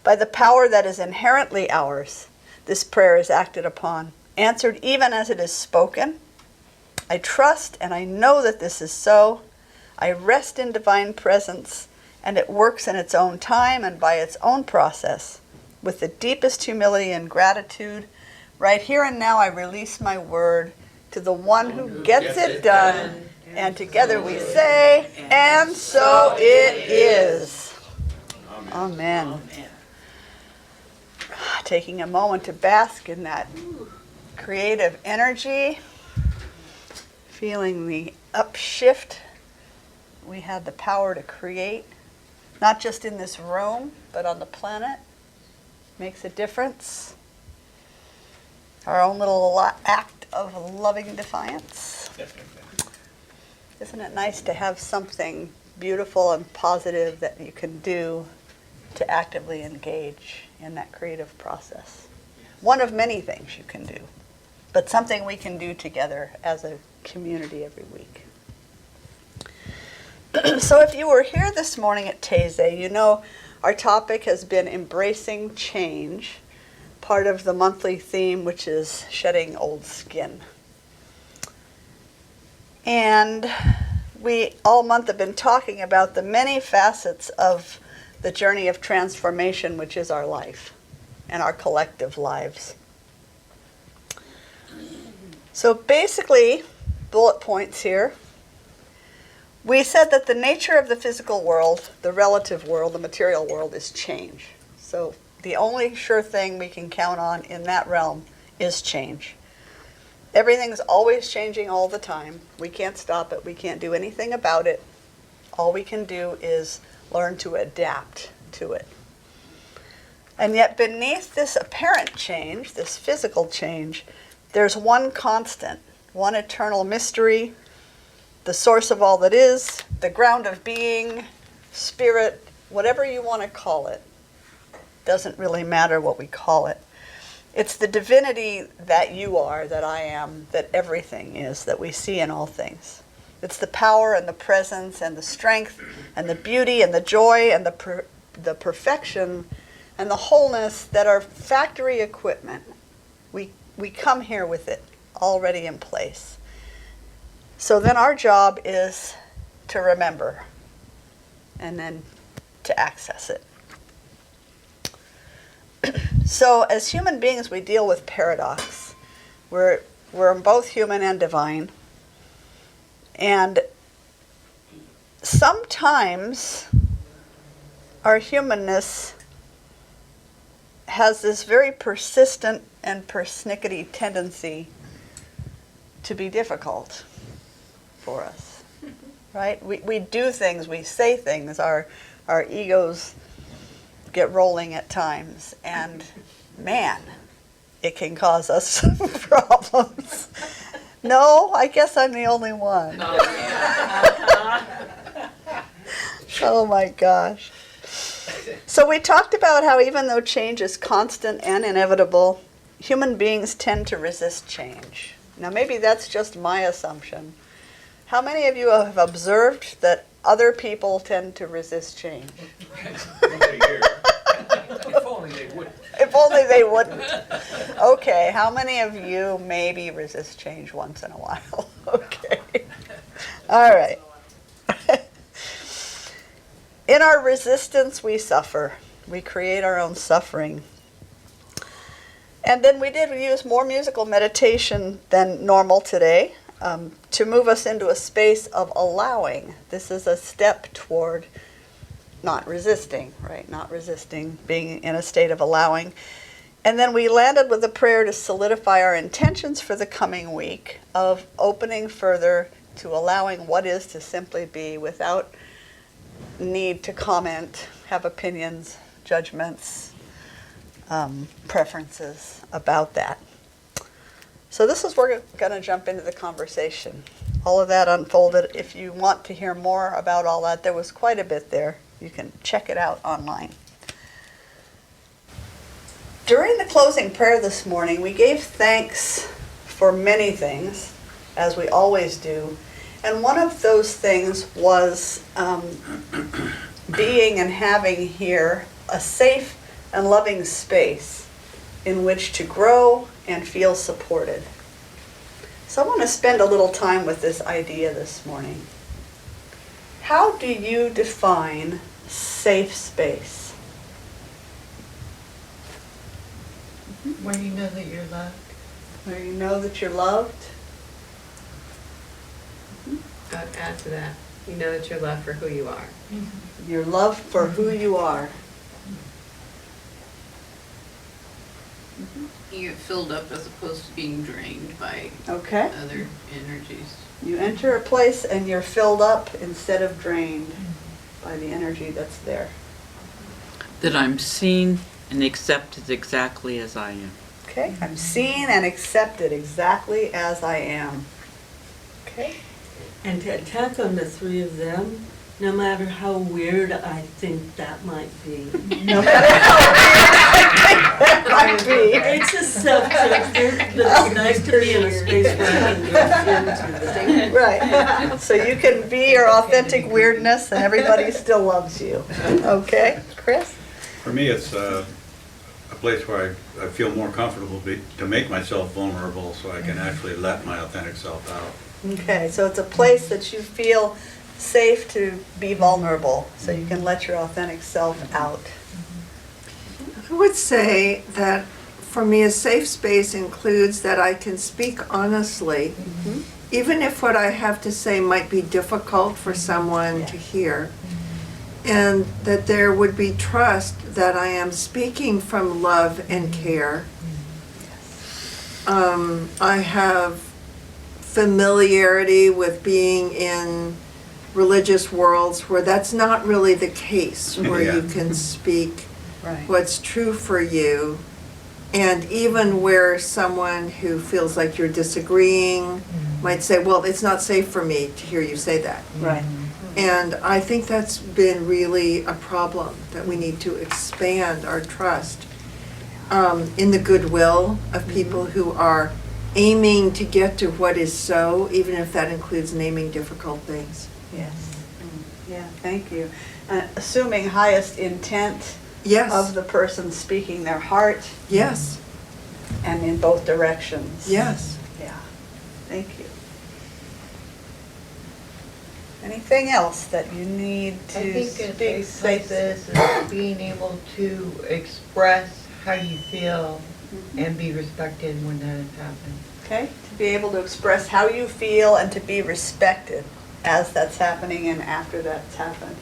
By the power that is inherently ours, this prayer is acted upon, answered even as it is spoken. I trust and I know that this is so. I rest in divine presence, and it works in its own time and by its own process. With the deepest humility and gratitude, right here and now I release my word to the one who gets it done. And together we say, and so it is. Amen. Taking a moment to bask in that creative energy, feeling the upshift we had the power to create, not just in this room, but on the planet. Makes a difference. Our own little act of loving defiance. Isn't it nice to have something beautiful and positive that you can do to actively engage in that creative process? One of many things you can do, but something we can do together as a community every week. So if you were here this morning at Taizé, you know our topic has been embracing change, part of the monthly theme, which is shedding old skin. And we all month have been talking about the many facets of the journey of transformation, which is our life and our collective lives. So basically, bullet points here. We said that the nature of the physical world, the relative world, the material world, is change. So the only sure thing we can count on in that realm is change. Everything's always changing all the time. We can't stop it. We can't do anything about it. All we can do is learn to adapt to it. And yet beneath this apparent change, this physical change, there's one constant, one eternal mystery, the source of all that is, the ground of being, spirit, whatever you want to call it. Doesn't really matter what we call it. It's the divinity that you are, that I am, that everything is, that we see in all things. It's the power and the presence and the strength and the beauty and the joy and the the perfection and the wholeness that are factory equipment. We come here with it already in place. So then our job is to remember and then to access it. So as human beings, we deal with paradox. We're both human and divine. And sometimes our humanness has this very persistent and persnickety tendency to be difficult for us, right? We do things, we say things, our egos get rolling at times, and man, it can cause us some problems. No, I guess I'm the only one. Oh my gosh. So we talked about how even though change is constant and inevitable, human beings tend to resist change. Now maybe that's just my assumption. How many of you have observed that other people tend to resist change? If only they would. If only they wouldn't. Okay, how many of you maybe resist change once in a while? Okay. All right. In our resistance, we suffer. We create our own suffering. And then we use more musical meditation than normal today to move us into a space of allowing. This is a step toward not resisting, right? Not resisting, being in a state of allowing. And then we landed with a prayer to solidify our intentions for the coming week of opening further to allowing what is to simply be without need to comment, have opinions, judgments, preferences about that. So this is where we're going to jump into the conversation. All of that unfolded. If you want to hear more about all that, there was quite a bit there. You can check it out online. During the closing prayer this morning, we gave thanks for many things, as we always do. And one of those things was being and having here a safe and loving space in which to grow and feel supported. So I want to spend a little time with this idea this morning. How do you define safe space? Where you know that you're loved. Where you know that you're loved? I'd add to that. You know that you're loved for who you are. You're loved for who you are. You get filled up as opposed to being drained by Okay. other energies. You enter a place and you're filled up instead of drained by the energy that's there. That I'm seen and accepted exactly as I am. Okay? I'm seen and accepted exactly as I am. Okay? And to attack on the three of them, no matter how weird I think that might be. No matter how weird that might be. It's a self-judgment, but it's nice to be in a space where I can go into that. Right. So you can be your authentic weirdness and everybody still loves you. Okay? Chris? For me, it's a place where I feel more comfortable to make myself vulnerable so I can actually let my authentic self out. Okay, so it's a place that you feel safe to be vulnerable, so you can let your authentic self out. I would say that for me, a safe space includes that I can speak honestly, even if what I have to say might be difficult for someone to hear, and that there would be trust that I am speaking from love and care. I have familiarity with being in religious worlds where that's not really the case, where you can speak Right. what's true for you, and even where someone who feels like you're disagreeing might say, well, it's not safe for me to hear you say that. Right. And I think that's been really a problem, that we need to expand our trust in the goodwill of people who are aiming to get to what is so, even if that includes naming difficult things. Yes. Yeah, thank you. Assuming highest intent Yes, of the person speaking their heart yes, and in both directions. yes. Yeah, thank you. Anything else that you need I to think a speak? big Say place is being able to express how you feel and be respected when that has happened. Okay, to be able to express how you feel and to be respected as that's happening and after that's happened.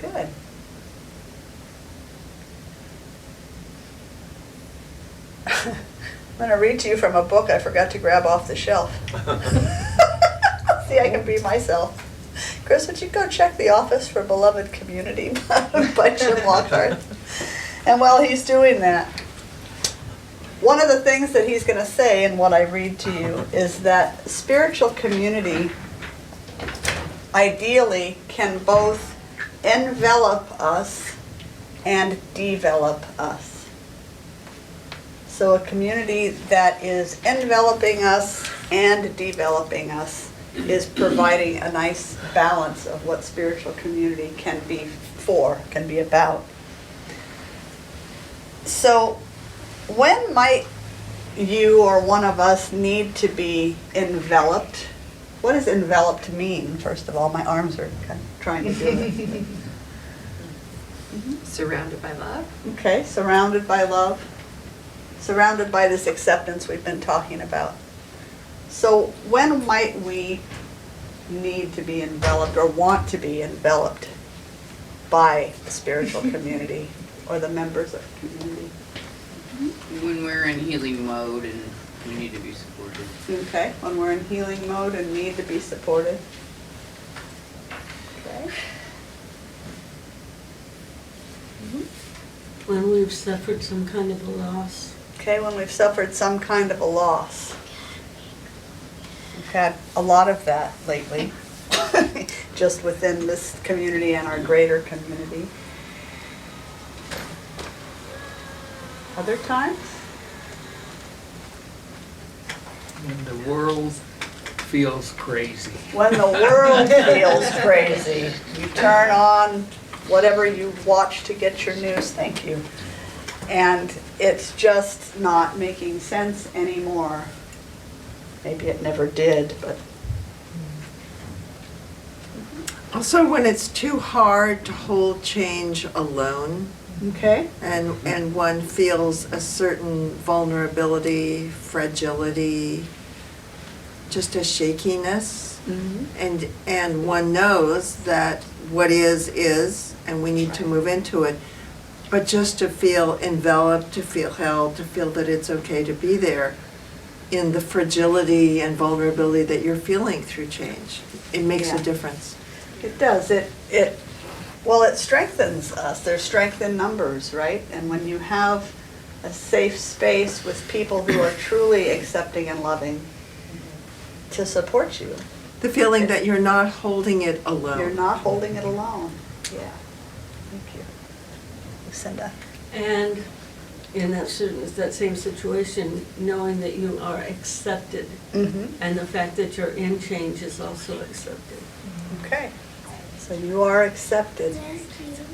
Good. I'm going to read to you from a book I forgot to grab off the shelf. See, I can be myself. Chris, would you go check The Office for Beloved Community by Jim Lockhart? And while he's doing that, one of the things that he's going to say in what I read to you is that spiritual community ideally can both envelop us and develop us. So a community that is enveloping us and developing us is providing a nice balance of what spiritual community can be for, can be about. So when might you or one of us need to be enveloped? What does enveloped mean, first of all? My arms are kind of trying to do it. Surrounded by love. Okay, surrounded by love, surrounded by this acceptance we've been talking about. So when might we need to be enveloped or want to be enveloped by the spiritual community or the members of the community? When we're in healing mode and we need to be supported. Okay, when we're in healing mode and need to be supported. Okay. When we've suffered some kind of a loss. Okay, when we've suffered some kind of a loss. We've had a lot of that lately, just within this community and our greater community. Other times? When the world feels crazy. When the world feels crazy. You turn on whatever you watch to get your news, thank you. And it's just not making sense anymore. Maybe it never did, but Also, when it's too hard to hold change alone, okay. and one feels a certain vulnerability, fragility, just a shakiness, and one knows that what is, and we need to move into it. But just to feel enveloped, to feel held, to feel that it's okay to be there in the fragility and vulnerability that you're feeling through change, it makes a Yeah. difference. It does. It strengthens us. There's strength in numbers, right? And when you have a safe space with people who are truly accepting and loving to support you, The feeling that you're not holding it alone. you're not holding it alone. Yeah. Thank you. Lucinda. And in that same situation, knowing that you are accepted and the fact that you're in change is also accepted. Okay. So you are accepted.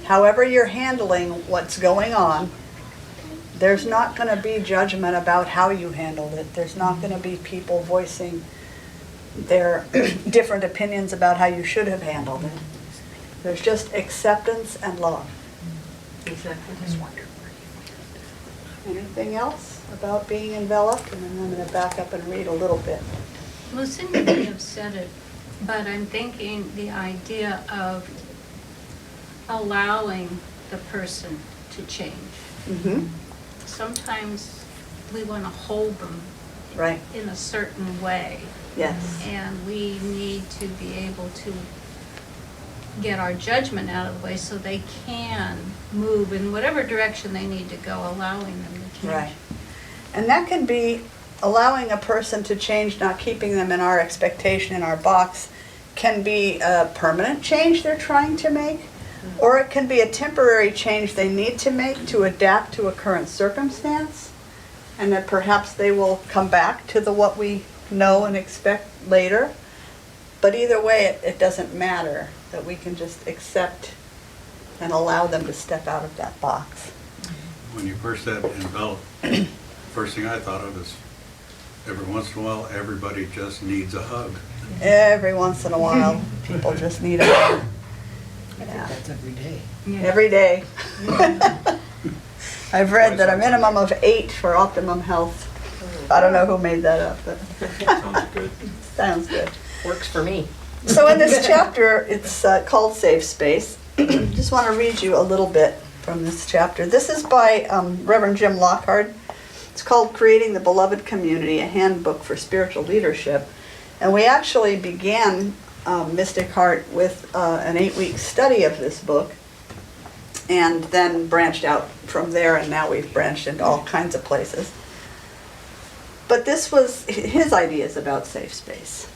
However you're handling what's going on, there's not going to be judgment about how you handled it. There's not going to be people voicing their different opinions about how you should have handled it. There's just acceptance and love. Exactly. Anything else about being enveloped? And then I'm going to back up and read a little bit. Lucinda may have said it, but I'm thinking the idea of allowing the person to change. Sometimes we want to hold them Right. in a certain way. Yes. And we need to be able to get our judgment out of the way so they can move in whatever direction they need to go, allowing them to change. Right. And that can be allowing a person to change, not keeping them in our expectation, in our box, can be a permanent change they're trying to make, or it can be a temporary change they need to make to adapt to a current circumstance, and that perhaps they will come back to the what we know and expect later. But either way, it doesn't matter, that we can just accept and allow them to step out of that box. When you first said envelop, first thing I thought of is every once in a while, everybody just needs a hug. Every once in a while, people just need a hug. Yeah. That's every day. Every day. I've read that a minimum of 8 for optimum health. I don't know who made that up, but Sounds good. sounds good. Works for me. So in this chapter, it's called Safe Space. Just want to read you a little bit from this chapter. This is by Reverend Jim Lockhart. It's called Creating the Beloved Community, a Handbook for Spiritual Leadership. And we actually began Mystic Heart with an 8-week study of this book, and then branched out from there, and now we've branched into all kinds of places. But this was his ideas about safe space.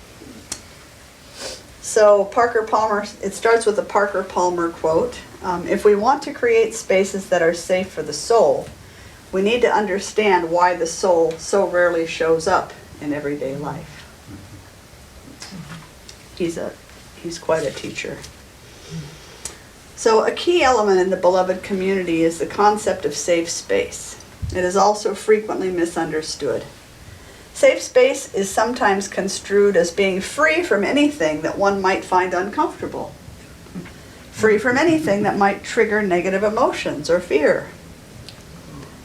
So Parker Palmer, it starts with a Parker Palmer quote. If we want to create spaces that are safe for the soul, we need to understand why the soul so rarely shows up in everyday life. He's quite a teacher. So a key element in the beloved community is the concept of safe space. It is also frequently misunderstood. Safe space is sometimes construed as being free from anything that one might find uncomfortable, free from anything that might trigger negative emotions or fear.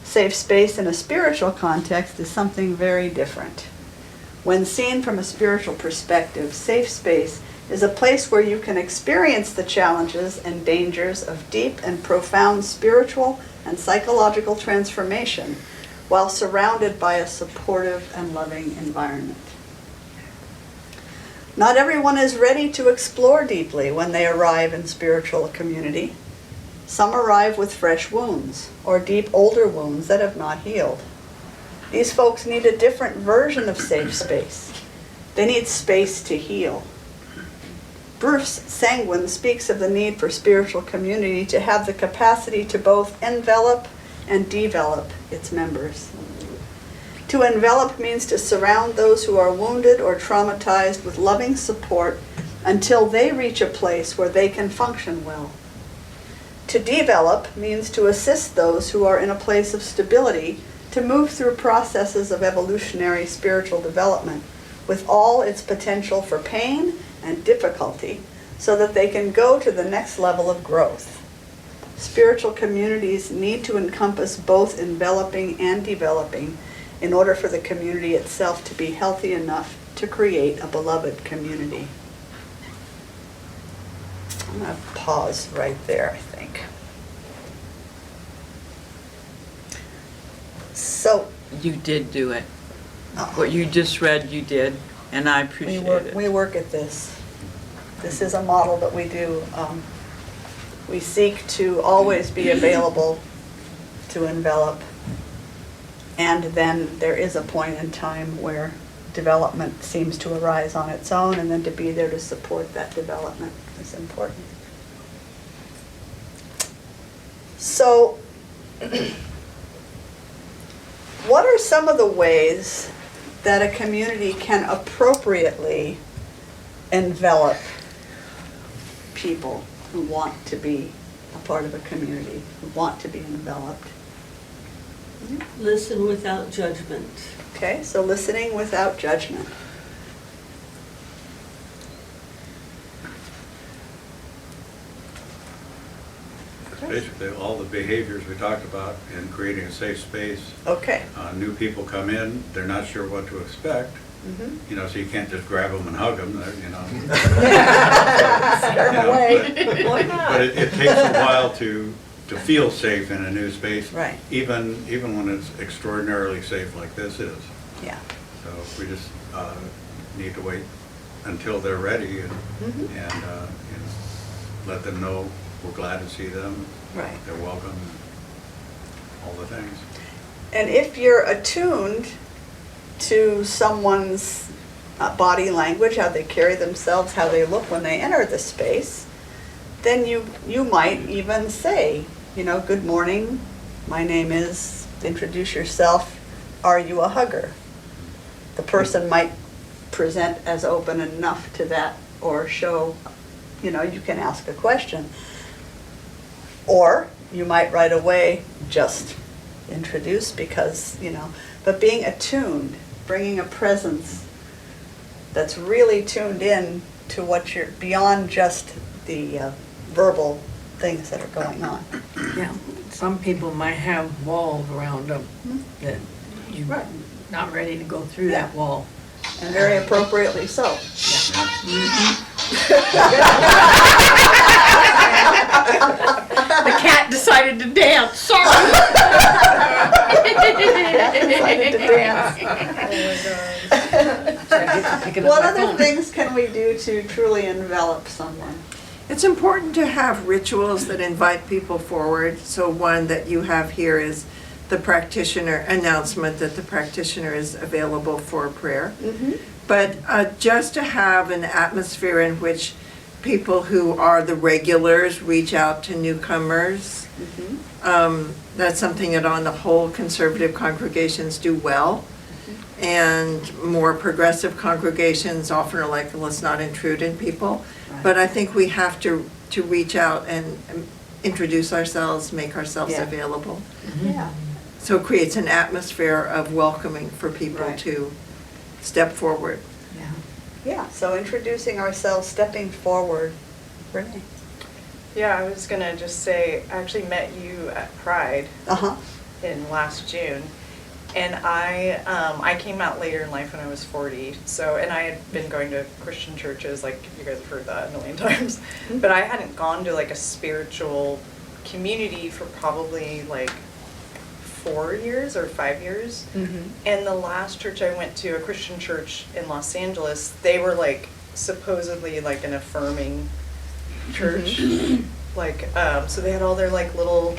Safe space in a spiritual context is something very different. When seen from a spiritual perspective, safe space is a place where you can experience the challenges and dangers of deep and profound spiritual and psychological transformation while surrounded by a supportive and loving environment. Not everyone is ready to explore deeply when they arrive in spiritual community. Some arrive with fresh wounds or deep older wounds that have not healed. These folks need a different version of safe space. They need space to heal. Bruce Sanguin speaks of the need for spiritual community to have the capacity to both envelop and develop its members. To envelop means to surround those who are wounded or traumatized with loving support until they reach a place where they can function well. To develop means to assist those who are in a place of stability to move through processes of evolutionary spiritual development with all its potential for pain and difficulty so that they can go to the next level of growth. Spiritual communities need to encompass both enveloping and developing in order for the community itself to be healthy enough to create a beloved community. I'm going to pause right there, I think. So You did do it. What you just read, you did, and I appreciate it. we work at this. This is a model that we do. We seek to always be available to envelop. And then there is a point in time where development seems to arise on its own, and then to be there to support that development is important. So, what are some of the ways that a community can appropriately envelop people who want to be a part of a community, who want to be enveloped? Listen without judgment. Okay, so listening without judgment. Basically, all the behaviors we talked about in creating a safe space. Okay. New people come in, they're not sure what to expect. Mhm. You know, so you can't just grab them and hug them, you know. Scare 'em away. Why not? But it takes a while to feel safe in a new space. Right. Even when it's extraordinarily safe like this is. Yeah. So we just need to wait until they're ready and, Mhm. and you know, let them know we're glad to see them. Right. They're welcome, all the things. And if you're attuned to someone's body language, how they carry themselves, how they look when they enter the space, then you might even say, you know, good morning, my name is, introduce yourself, are you a hugger? The person might present as open enough to that or show, you can ask a question. Or you might right away just introduce because, but being attuned, bringing a presence that's really tuned in to what you're, beyond just the verbal things that are going on. Yeah, some people might have walls around them that you're Right. not ready to go through Yeah. that wall. And very appropriately so. The cat decided to dance, sorry. Decided to dance. What other things can we do to truly envelop someone? It's important to have rituals that invite people forward. So one that you have here is the practitioner announcement that the practitioner is available for prayer. But just to have an atmosphere in which people who are the regulars reach out to newcomers. That's something that on the whole conservative congregations do well. And more progressive congregations often are like, let's not intrude in people. But I think we have to reach out and introduce ourselves, make ourselves Yeah. available. Yeah. So it creates an atmosphere of welcoming for people Right. to step forward. Yeah, so introducing ourselves, stepping forward. Renee? Yeah, I was gonna just say, I actually met you at Pride in last June. And I came out later in life when I was 40, and I had been going to Christian churches, like you guys have heard that a million times, but I hadn't gone to like a spiritual community for probably like 4 years or 5 years. And the last church I went to, a Christian church in Los Angeles, they were like supposedly like an affirming church. Like, so they had all their like little,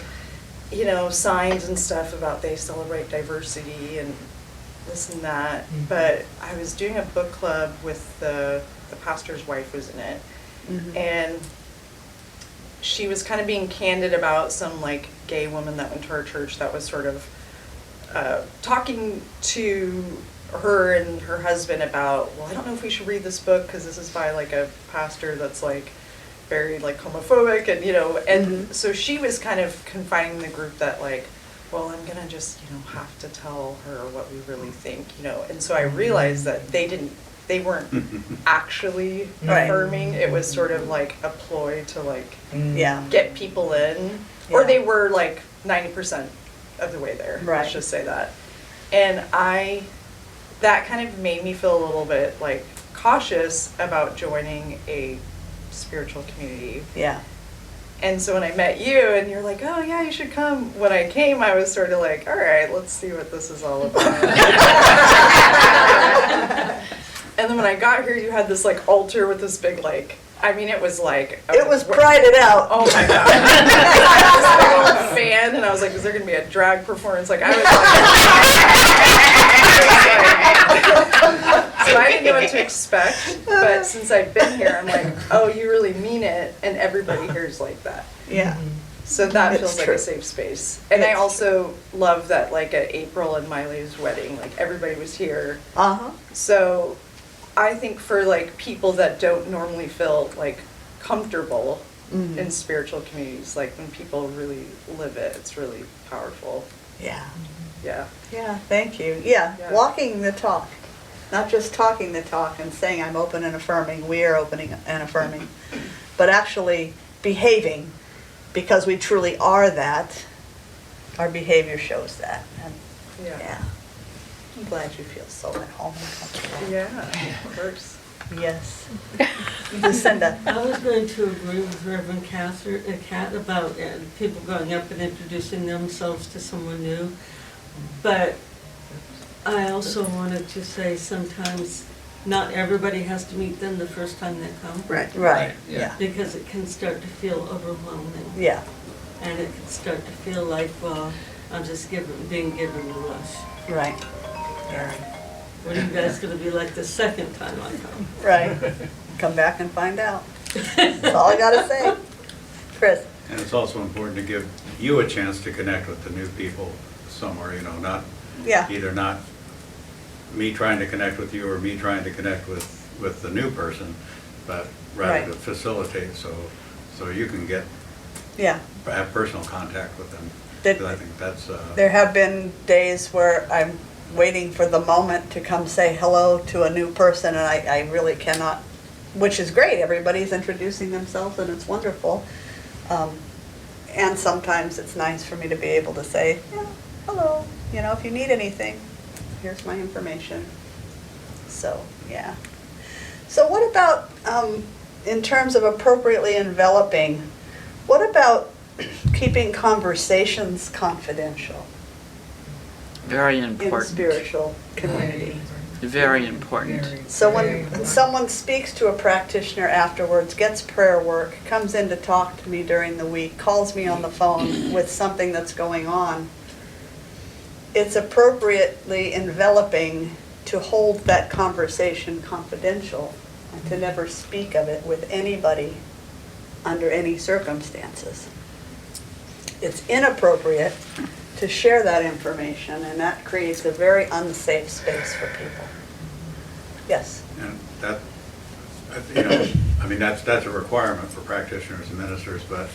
signs and stuff about they celebrate diversity and this and that. But I was doing a book club with the pastor's wife was in it. And she was kind of being candid about some like gay woman that went to our church that was sort of talking to her and her husband about, well, I don't know if we should read this book because this is by like a pastor that's like very like homophobic and and so she was kind of confining the group that like, well, I'm gonna just have to tell her what we really think, and so I realized that they weren't actually affirming. It was sort of like a ploy to like get people in, or they were like 90% of the way there. Let's just say that. And that kind of made me feel a little bit like cautious about joining a spiritual community. Yeah. And so when I met you and you're like, oh yeah, you should come. When I came, I was sort of like, all right, let's see what this is all about. And then when I got here, you had this like altar with this big like, it was like... It was prided out. Oh my God. I had this big old fan and I was like, is there going to be a drag performance? Like I was like... So I didn't know what to expect, but since I've been here, I'm like, oh, you really mean it, and everybody here is like that. Yeah. So that It's feels like true. a safe space. And I also love that like at April and Miley's wedding, like everybody was here. So I think for like people that don't normally feel like comfortable in spiritual communities, like when people really live it, it's really powerful. Yeah. Yeah. Yeah, thank you. Yeah, walking the talk, not just talking the talk and saying I'm open and affirming, we are opening and affirming, but actually behaving because we truly are that. Our behavior shows that. And yeah. I'm glad you feel so at home and comfortable. Yeah, of course. Yes. Lucinda. I was going to agree with Reverend Kat about people going up and introducing themselves to someone new. But I also wanted to say sometimes not everybody has to meet them the first time they come. Right, yeah. Because it can start to feel overwhelming. Yeah. And it can start to feel like, well, I'm just being given a rush. Right. Yeah. What are you guys gonna be like the second time I come? Right. Come back and find out. That's all I gotta say. Chris? And it's also important to give you a chance to connect with the new people somewhere, not either not me trying to connect with you or me trying to connect with the new person, but rather Right. to facilitate, so you can Yeah. have personal contact with them. Did- 'Cause I think that's, There have been days where I'm waiting for the moment to come say hello to a new person, and I really cannot, which is great, everybody's introducing themselves and it's wonderful. And sometimes it's nice for me to be able to say, yeah, hello, you know, if you need anything, here's my information. So, yeah. So what about, in terms of appropriately enveloping, what about keeping conversations confidential Very in important. spiritual community? Very important. So when someone speaks to a practitioner afterwards, gets prayer work, comes in to talk to me during the week, calls me on the phone with something that's going on, it's appropriately enveloping to hold that conversation confidential and to never speak of it with anybody under any circumstances. It's inappropriate to share that information, and that creates a very unsafe space for people. Yes? and that, you know, I mean, that's a requirement for practitioners and ministers, but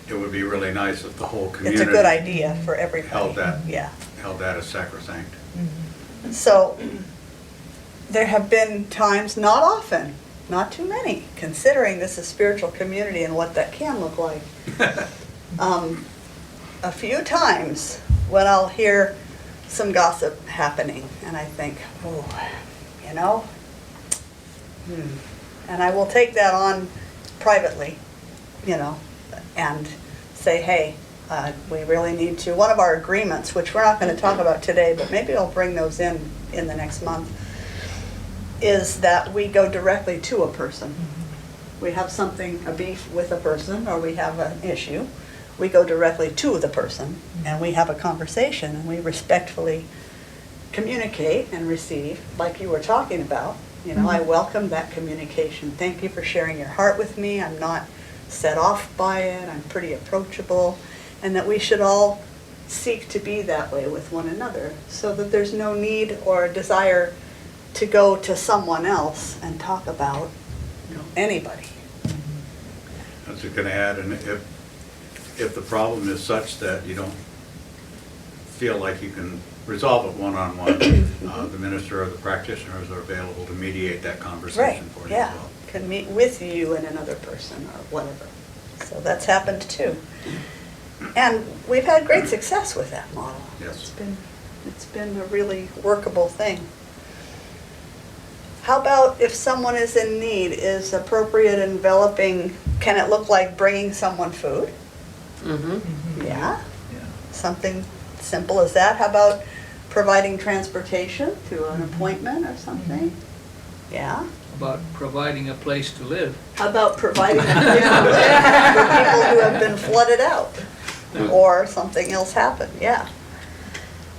it would be really nice if the whole community. It's a good idea for everybody. Held that. Yeah. Held that as sacrosanct. So there have been times, not often, not too many, considering this is spiritual community and what that can look like. A few times when I'll hear some gossip happening and I think, oh, you know, and I will take that on privately, you know, and say, hey, we really need to, one of our agreements, which we're not going to talk about today, but maybe I'll bring those in the next month, is that we go directly to a person. We have something, a beef with a person, or we have an issue, we go directly to the person, and we have a conversation, and we respectfully communicate and receive, like you were talking about. You know, I welcome that communication. Thank you for sharing your heart with me. I'm not set off by it. I'm pretty approachable. And that we should all seek to be that way with one another, so that there's no need or desire to go to someone else and talk about, you know, anybody. That's what going to add, and if the problem is such that you don't feel like you can resolve it one-on-one, the minister or the practitioners are available to mediate that Right, conversation for you yeah, as well. can meet with you and another person or whatever. So that's happened too. And we've had great success with that model. Yes. It's been a really workable thing. How about if someone is in need, is appropriate enveloping, can it look like bringing someone food? Yeah, something simple as that. How about providing transportation to an appointment or something? Yeah. About providing a place to live. How about providing a place to live for people who have been flooded out or something else happened? Yeah.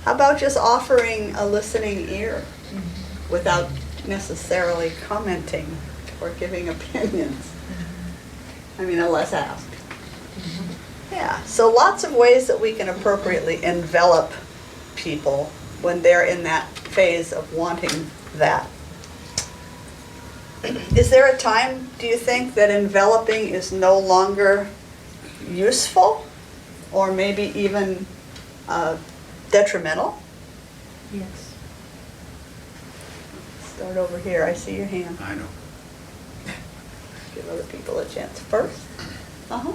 How about just offering a listening ear without necessarily commenting or giving opinions? I mean, unless asked. Yeah, so lots of ways that we can appropriately envelop people when they're in that phase of wanting that. Is there a time, do you think, that enveloping is no longer useful or maybe even detrimental? Yes. Start over here, I see your hand. I know. Give other people a chance first. Uh-huh.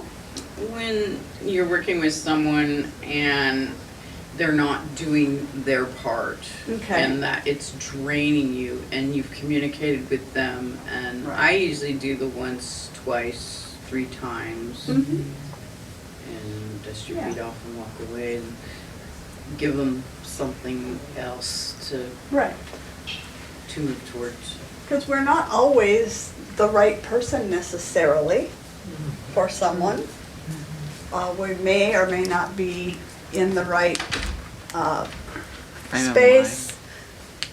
When you're working with someone and they're not doing their part, Okay. and that it's draining you, and you've communicated with them, and Right. I usually do the once, twice, 3 times, Mhm. and dust your Yeah. feet off and walk away, and give them something else to Right. move towards. Because we're not always the right person necessarily for someone. We may or may not be in the right Frame of space.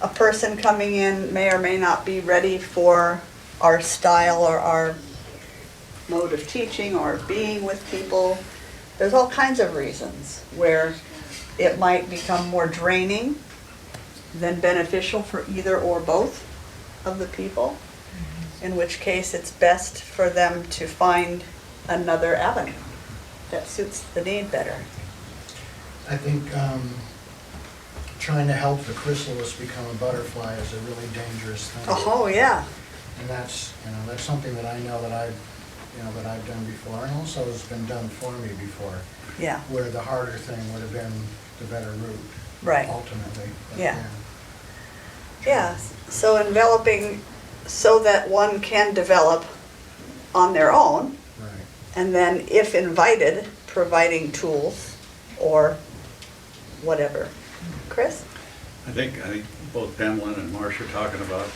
A person coming in may or may not be ready for our style or our mode of teaching or being with people. There's all kinds of reasons where it might become more draining than beneficial for either or both of the people. in which case it's best for them to find another avenue that suits the need better. I think trying to help the chrysalis become a butterfly is a really dangerous thing. Oh, yeah. And that's, that's something that I know that I've done before, and also has been done for me before. Yeah. Where the harder thing would have been the better route. Right. Ultimately. But, Yeah. Yeah, so enveloping so that one can develop on their own. Right. And then if invited, providing tools or whatever. Chris? I think both Pamela and Marcia are talking about,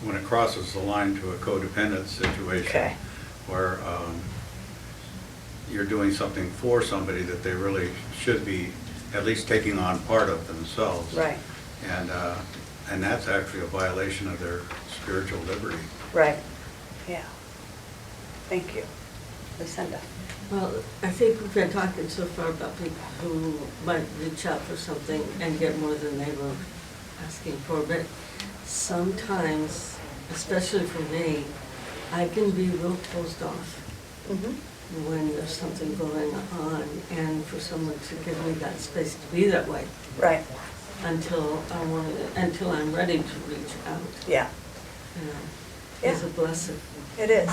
when it crosses the line to a codependent situation. Okay. Where you're doing something for somebody that they really should be at least taking on part of themselves. Right. And that's actually a violation of their spiritual liberty. Right. Yeah. Thank you. Lucinda? Well, I think we've been talking so far about people who might reach out for something and get more than they were asking for, but sometimes, especially for me, I can be real closed off when there's something going on, and for someone to give me that space to be that way. Right. Until I'm ready to reach out. Yeah. It's a blessing. It is.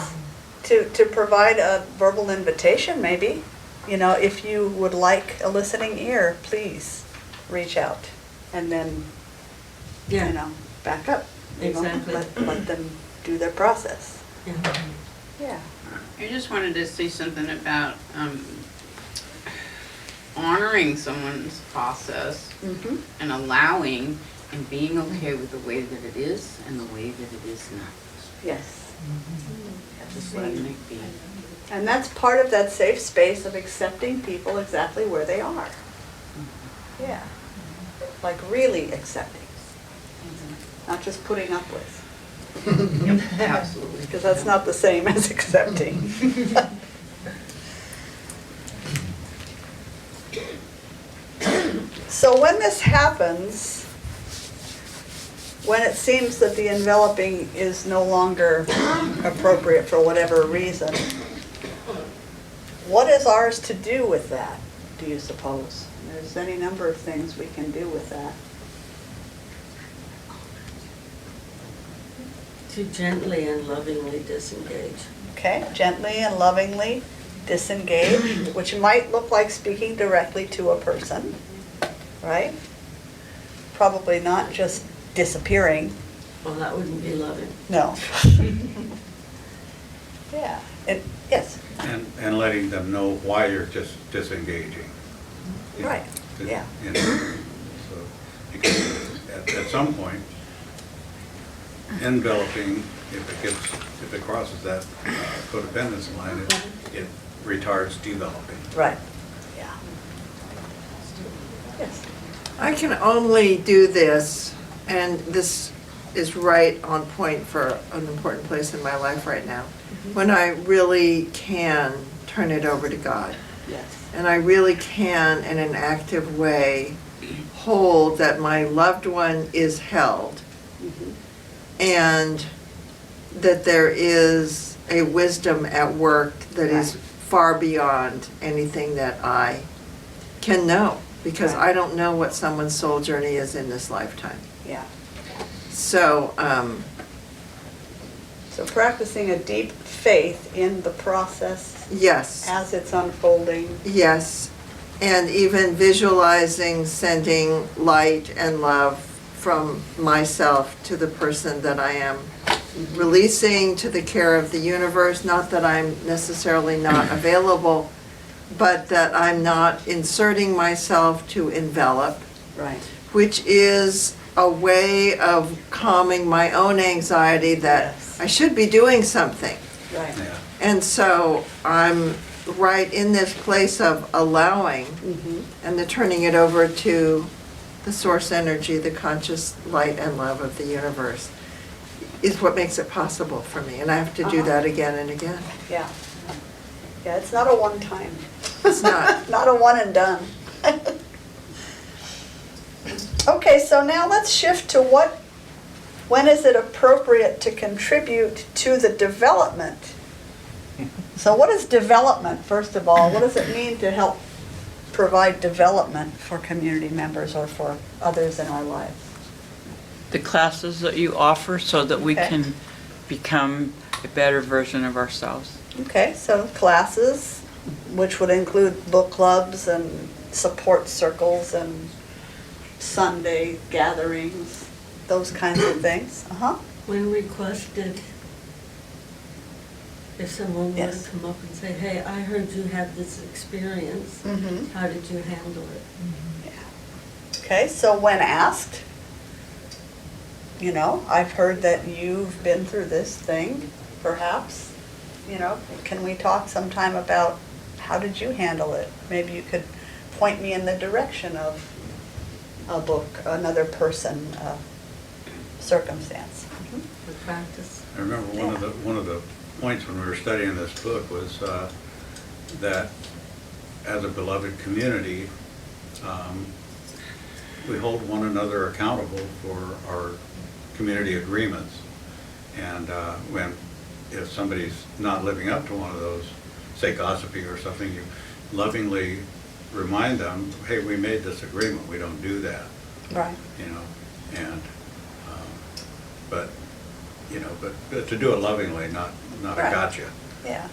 To provide a verbal invitation, maybe. If you would like a listening ear, please reach out. And then, back up. Exactly. Let them do their process. Yeah. Yeah. I just wanted to say something about honoring someone's process and allowing and being okay with the way that it is and the way that it is not. Yes. Just letting it be. And that's part of that safe space of accepting people exactly where they are. Yeah. Like really accepting. Not just putting up with. Absolutely. Because that's not the same as accepting. So when this happens, when it seems that the enveloping is no longer appropriate for whatever reason, what is ours to do with that, do you suppose? There's any number of things we can do with that. To gently and lovingly disengage. Okay, gently and lovingly disengage, which might look like speaking directly to a person, right? Probably not just disappearing. Well, that wouldn't be loving. No. Yeah, yes. And letting them know why you're just disengaging. Right, yeah. So, because at some point, enveloping, if it crosses that codependence line, it retards developing. Right, yeah. Yes. I can only do this, and this is right on point for an important place in my life right now, when I really can turn it over to God. Yes. And I really can, in an active way, hold that my loved one is held, and that there is a wisdom at work that is far beyond anything that I can know, because I don't know what someone's soul journey is in this lifetime. Yeah. So, So practicing a deep faith in the process yes. as it's unfolding. Yes, and even visualizing sending light and love from myself to the person that I am releasing to the care of the universe. Not that I'm necessarily not available, but that I'm not inserting myself to envelop. Right. Which is a way of calming my own anxiety that I should be doing something. Right. Yeah. And so I'm right in this place of allowing and the turning it over to the source energy, the conscious light and love of the universe, is what makes it possible for me. And I have to do that again and again. Yeah. Yeah, it's not a one-time. It's not. Not a one and done. Okay, so now let's shift to what When is it appropriate to contribute to the development? So what is development, first of all? What does it mean to help provide development for community members or for others in our lives? The classes that you offer so that we Okay. can become a better version of ourselves. Okay, so classes, which would include book clubs and support circles and Sunday gatherings, those kinds of things. Uh-huh. When requested, if someone were to Yes. come up and say, hey, I heard you had this experience, Mhm. how did you handle it? Okay, so when asked, you know, I've heard that you've been through this thing, perhaps, you know, can we talk sometime about how did you handle it? Maybe you could point me in the direction of a book, another person, circumstance. For practice? I remember one of the points when we were studying this book was that as a beloved community, we hold one another accountable for our community agreements. And if somebody's not living up to one of those, say gossipy or something, you lovingly remind them, hey, we made this agreement, we don't do that. Right. You know, and, but to do it lovingly, not a Right. gotcha. Yeah,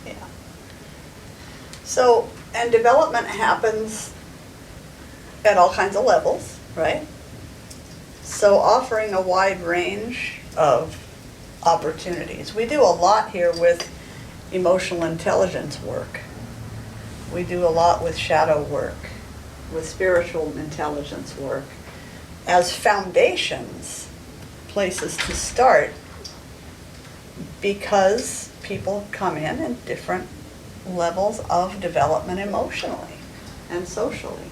yeah. So, and development happens at all kinds of levels, right? So offering a wide range of opportunities. We do a lot here with emotional intelligence work. We do a lot with shadow work, with spiritual intelligence work, as foundations, places to start, because people come in different levels of development emotionally and socially.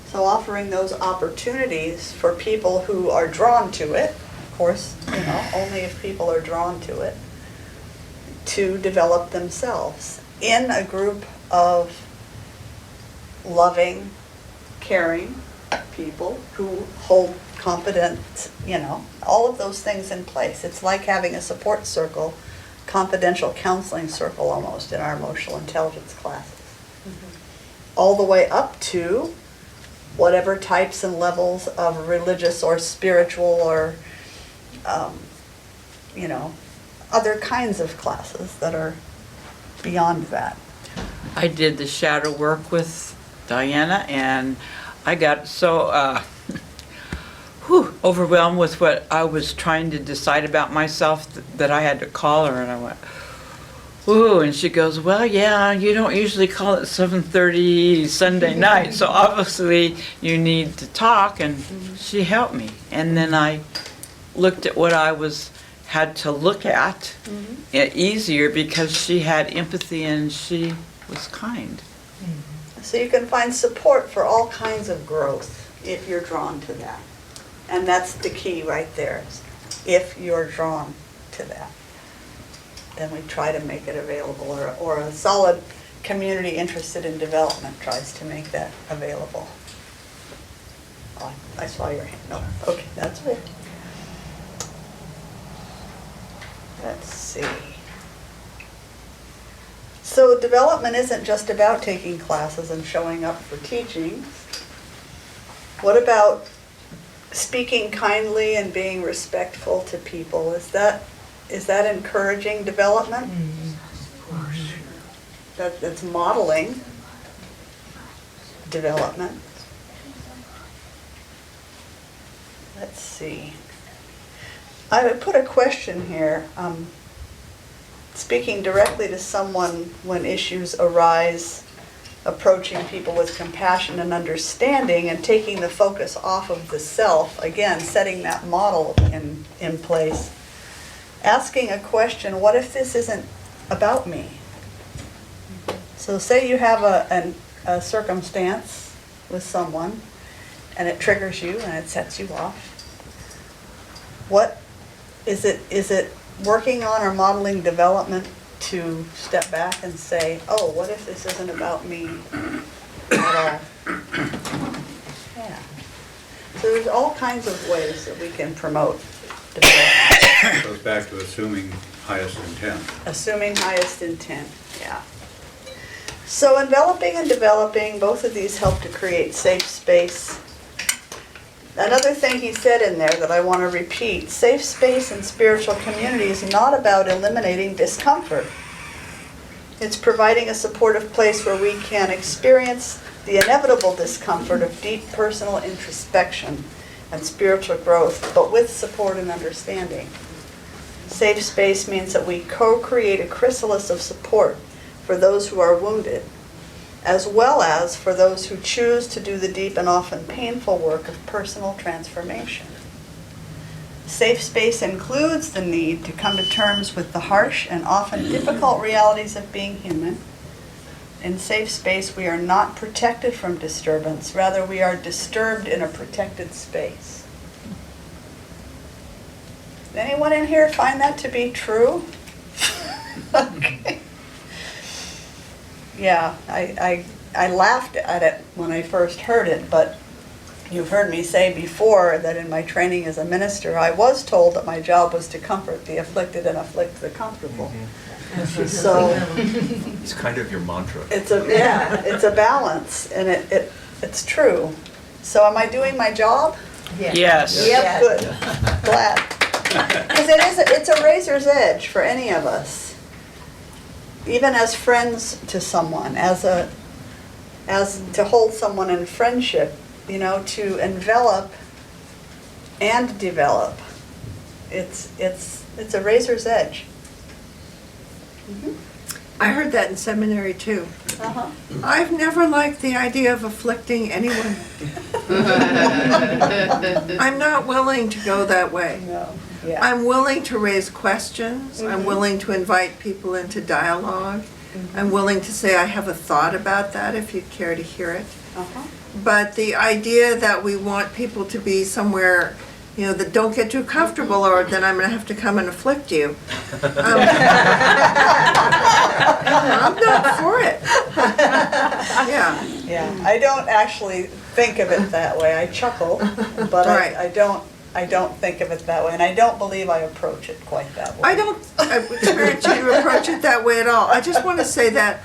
So offering those opportunities for people who are drawn to it, of course, you know, only if people are drawn to it, to develop themselves in a group of loving, caring people who hold competent, you know, all of those things in place. It's like having a support circle, confidential counseling circle almost in our emotional intelligence classes. All the way up to whatever types and levels of religious or spiritual or, you know, other kinds of classes that are beyond that. I did the shadow work with Diana, and I got so overwhelmed with what I was trying to decide about myself that I had to call her, and I went, "Ooh," and she goes, "Well, yeah, you don't usually call it 7:30 Sunday night, so obviously you need to talk," and she helped me. And then I looked at what I had to look at easier because she had empathy and she was kind. So you can find support for all kinds of growth if you're drawn to that. And that's the key right there, if you're drawn to that. Then we try to make it available, or a solid community interested in development tries to make that available. Oh, I saw your hand. No, okay, that's it. Let's see. So development isn't just about taking classes and showing up for teaching. What about speaking kindly and being respectful to people? Is that encouraging development? That's modeling development. Let's see. I would put a question here. Speaking directly to someone when issues arise, approaching people with compassion and understanding and taking the focus off of the self, again, setting that model in place. Asking a question, what if this isn't about me? So say you have a circumstance with someone and it triggers you and it sets you off. What is it working on or modeling development to step back and say, oh, what if this isn't about me at all? Yeah. So there's all kinds of ways that we can promote development. Goes back to assuming highest intent. Assuming highest intent, yeah. So enveloping and developing, both of these help to create safe space. Another thing he said in there that I want to repeat, safe space in spiritual community is not about eliminating discomfort. It's providing a supportive place where we can experience the inevitable discomfort of deep personal introspection and spiritual growth, but with support and understanding. Safe space means that we co-create a chrysalis of support for those who are wounded, as well as for those who choose to do the deep and often painful work of personal transformation. Safe space includes the need to come to terms with the harsh and often difficult realities of being human. In safe space, we are not protected from disturbance, rather we are disturbed in a protected space. Does anyone in here find that to be true? Okay. Yeah, I laughed at it when I first heard it, but you've heard me say before that in my training as a minister, I was told that my job was to comfort the afflicted and afflict the comfortable. So It's kind of your mantra. it's a balance, and it's true. So am I doing my job? Yes. Yep, good. Glad. Because it's a razor's edge for any of us. Even as friends to someone, as to hold someone in friendship, you know, to envelop and develop. It's a razor's edge. I heard that in seminary too. Uh-huh. I've never liked the idea of afflicting anyone. I'm not willing to go that way. No. Yeah. I'm willing to raise questions. I'm Mhm. willing to invite people into dialogue. I'm willing to say I have a thought about that if you'd care to hear it. Uh-huh. But the idea that we want people to be somewhere, you know, that don't get too comfortable, or then I'm gonna have to come and afflict you. I'm not for it. Yeah. Yeah, I don't actually think of it that way. I chuckle, but Right. I don't think of it that way, and I don't believe I approach it quite that way. I don't experience you to approach it that way at all. I just want to say that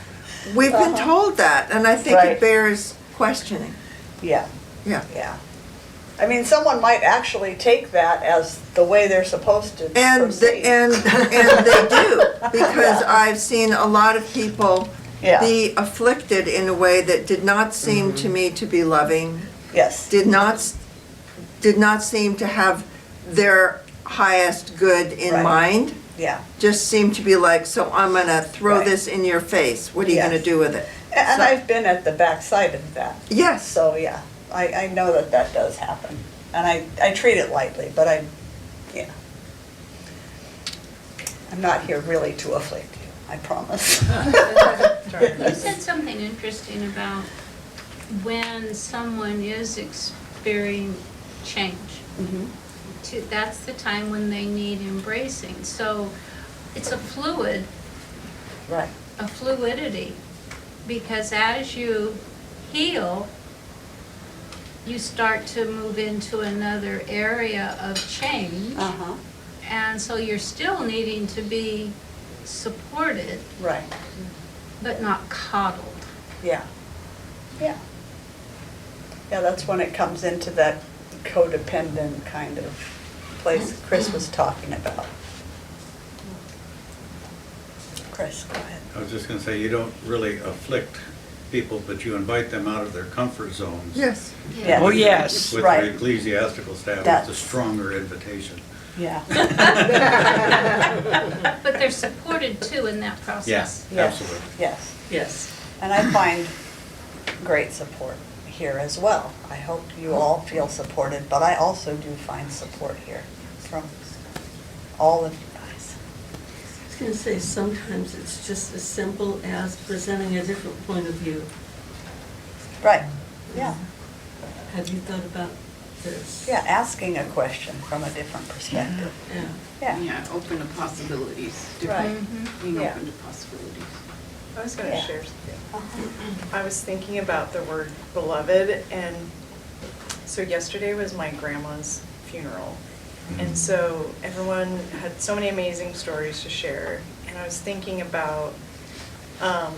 we've been told that, and I think Right. it bears questioning. Yeah, Yeah. yeah. I mean, someone might actually take that as the way they're supposed to And, proceed. and they do, because I've seen a lot of people Yeah. be afflicted in a way that did not seem to me to be loving, Yes, did not seem to have their highest good in Right. mind, yeah. just seemed to be like, so I'm gonna throw Right. this in your face, what are you Yes. gonna do with it? And So- I've been at the backside of that. Yes. So, yeah, I know that that does happen. And I treat it lightly, but I'm not here really to afflict you, I promise. You said something interesting about when someone is experiencing change. That's the time when they need embracing. So it's a fluid, Right. a fluidity, because as you heal, you start to move into another area of change. Uh-huh, And so you're still needing to be supported, right, but not coddled. yeah, yeah. Yeah, that's when it comes into that codependent kind of place Chris was talking about. Chris, go ahead. I was just gonna say, you don't really afflict people, but you invite them out of their comfort zones. Yes. Yes. Oh, yes. With Right. the ecclesiastical staff, it's That's- a stronger invitation. Yeah. But they're supported too in that Yeah, process. Yes. absolutely. Yes. Yes. And I find great support here as well. I hope you all feel supported, but I also do find support here from all of you guys. I was going to say, sometimes it's just as simple as presenting a different point of view. Right, yeah. Have you thought about this? Yeah, asking a question from a different perspective. Yeah. Yeah. Yeah, open to possibilities. Right. Being Yeah. open to possibilities. I was gonna Yeah. share something. Uh-huh. I was thinking about the word beloved, and so yesterday was my grandma's funeral. And so everyone had so many amazing stories to share. And I was thinking about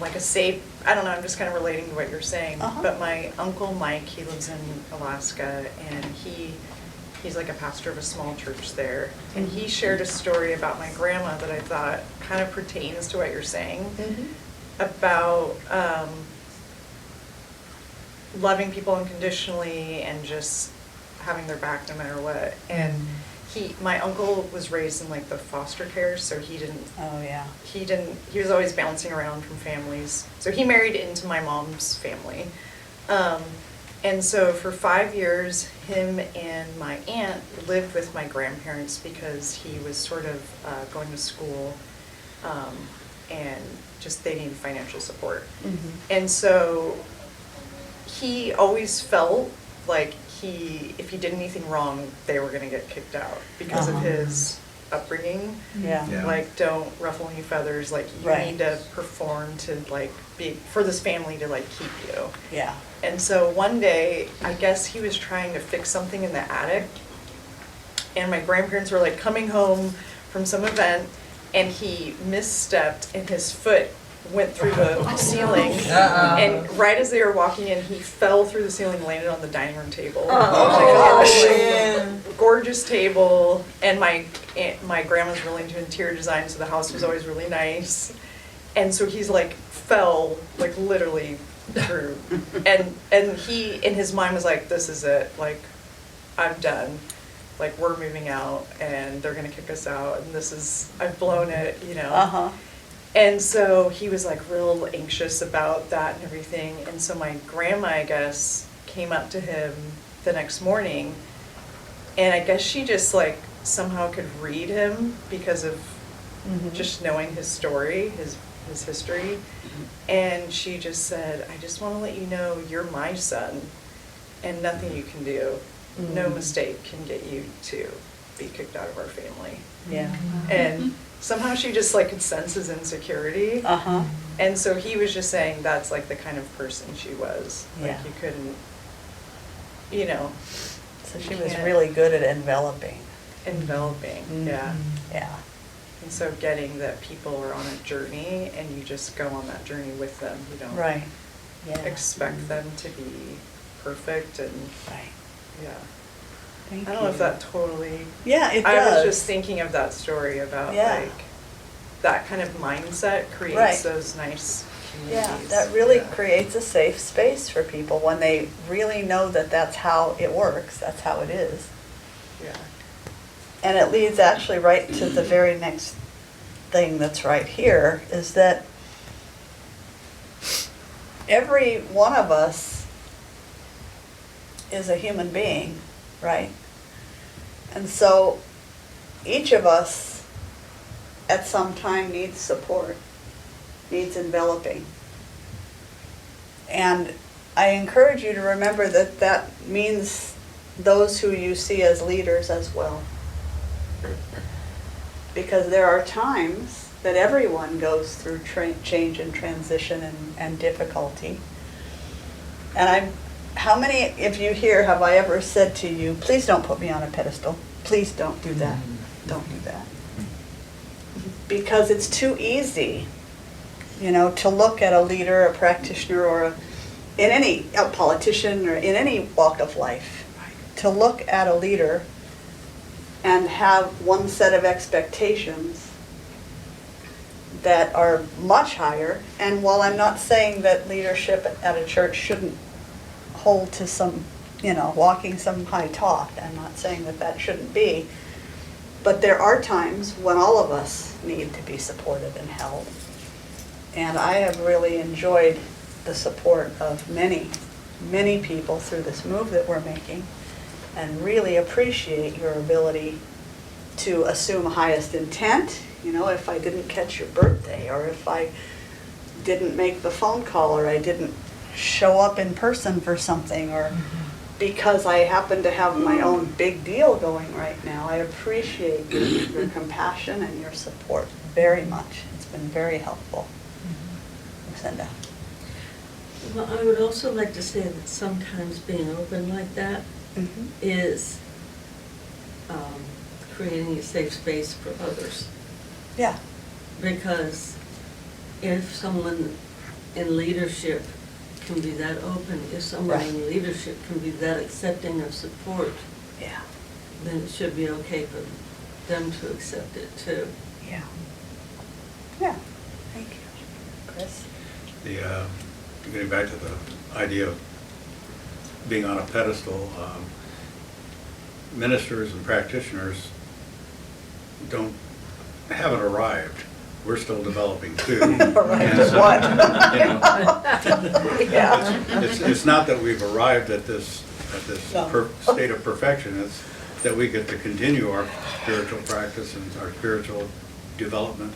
like a safe, I don't know, I'm just kind of relating to what you're saying. But my uncle Mike, he lives in Alaska, and he's like a pastor of a small church there. And he shared a story about my grandma that I thought kind of pertains to what you're saying about loving people unconditionally and just having their back no matter what. And my uncle was raised in like the foster care, so he was always bouncing around from families. So he married into my mom's family. And so for 5 years, him and my aunt lived with my grandparents because he was sort of going to school and just they needed financial support. And so he always felt like if he did anything wrong, they were gonna get kicked out because of his upbringing. Yeah. Like, don't ruffle any feathers, like, you need to perform to, like, be, for this family to, like, keep you. Yeah. And so one day, I guess he was trying to fix something in the attic, and my grandparents were, like, coming home from some event, and he misstepped, and his foot went through the ceiling, and right as they were walking in, he fell through the ceiling, landed on the dining room table. Gorgeous table, and my grandma's really into interior design, so the house was always really nice. And so he's like fell like literally through, and he in his mind was like, this is it, like I'm done, like we're moving out, and they're gonna kick us out, and I've blown it, you know. And so he was like real anxious about that and everything. And so my grandma, I guess, came up to him the next morning, and I guess she just like somehow could read him because of just knowing his story, his history. And she just said, I just want to let you know you're my son, and nothing you can do, no mistake can get you to be kicked out of our family. Yeah. And somehow she just like could sense his insecurity. And so he was just saying that's like the kind of person she was. Like you couldn't, you know. So she was really good at enveloping. Yeah. Yeah. And so getting that people are on a journey and you just go on that journey with them. You don't expect them to be perfect and yeah. Thank I don't know if that totally. Yeah, it I does. was just thinking of that story about like that kind of mindset creates those nice communities. Yeah, that really creates a safe space for people when they really know that that's how it works, that's how it is. Yeah. And it leads actually right to the very next thing that's right here, is that every one of us is a human being, right? And so each of us at some time needs support, needs enveloping. And I encourage you to remember that that means those who you see as leaders as well. Because there are times that everyone goes through change and transition and difficulty. And how many of you here have I ever said to you, please don't put me on a pedestal, please don't do that, don't do that. Because it's too easy, you know, to look at a leader, a practitioner, or a politician, or in any walk of life, to look at a leader and have one set of expectations that are much higher. And while I'm not saying that leadership at a church shouldn't hold to some, you know, walking some high talk, I'm not saying that that shouldn't be, but there are times when all of us need to be supported and held. And I have really enjoyed the support of many, many people through this move that we're making, and really appreciate your ability to assume highest intent. You know, if I didn't catch your birthday, or if I didn't make the phone call, or I didn't show up in person for something, or because I happen to have my own big deal going right now, I appreciate your compassion and your support very much. It's been very helpful. Lucinda. Well, I would also like to say that sometimes being open like that is creating a safe space for others. Yeah. Because if someone in leadership can be that open, if someone Right. in leadership can be that accepting of support, Yeah. then it should be okay for them to accept it too. Yeah. Yeah, thank you. Chris? Getting back to the idea of being on a pedestal, ministers and practitioners haven't arrived. We're still developing too. Arrived And at so, what? you know, Yeah. It's not that we've arrived at this No. state of perfection, it's that we get to continue our spiritual practice and our spiritual development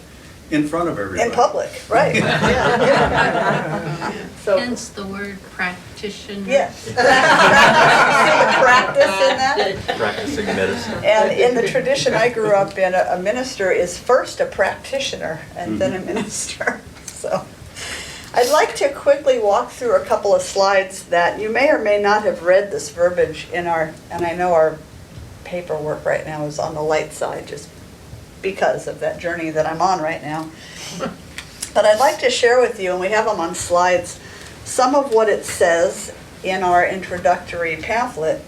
in front of everybody. In public, right. Yeah. So, Hence the word practitioner. yes. See the practice in that? Practicing medicine. And in the tradition I grew up in, a minister is first a practitioner and then a minister. So I'd like to quickly walk through a couple of slides that you may or may not have read this verbiage in our, and I know our paperwork right now is on the light side just because of that journey that I'm on right now. But I'd like to share with you, and we have them on slides, some of what it says in our introductory pamphlet.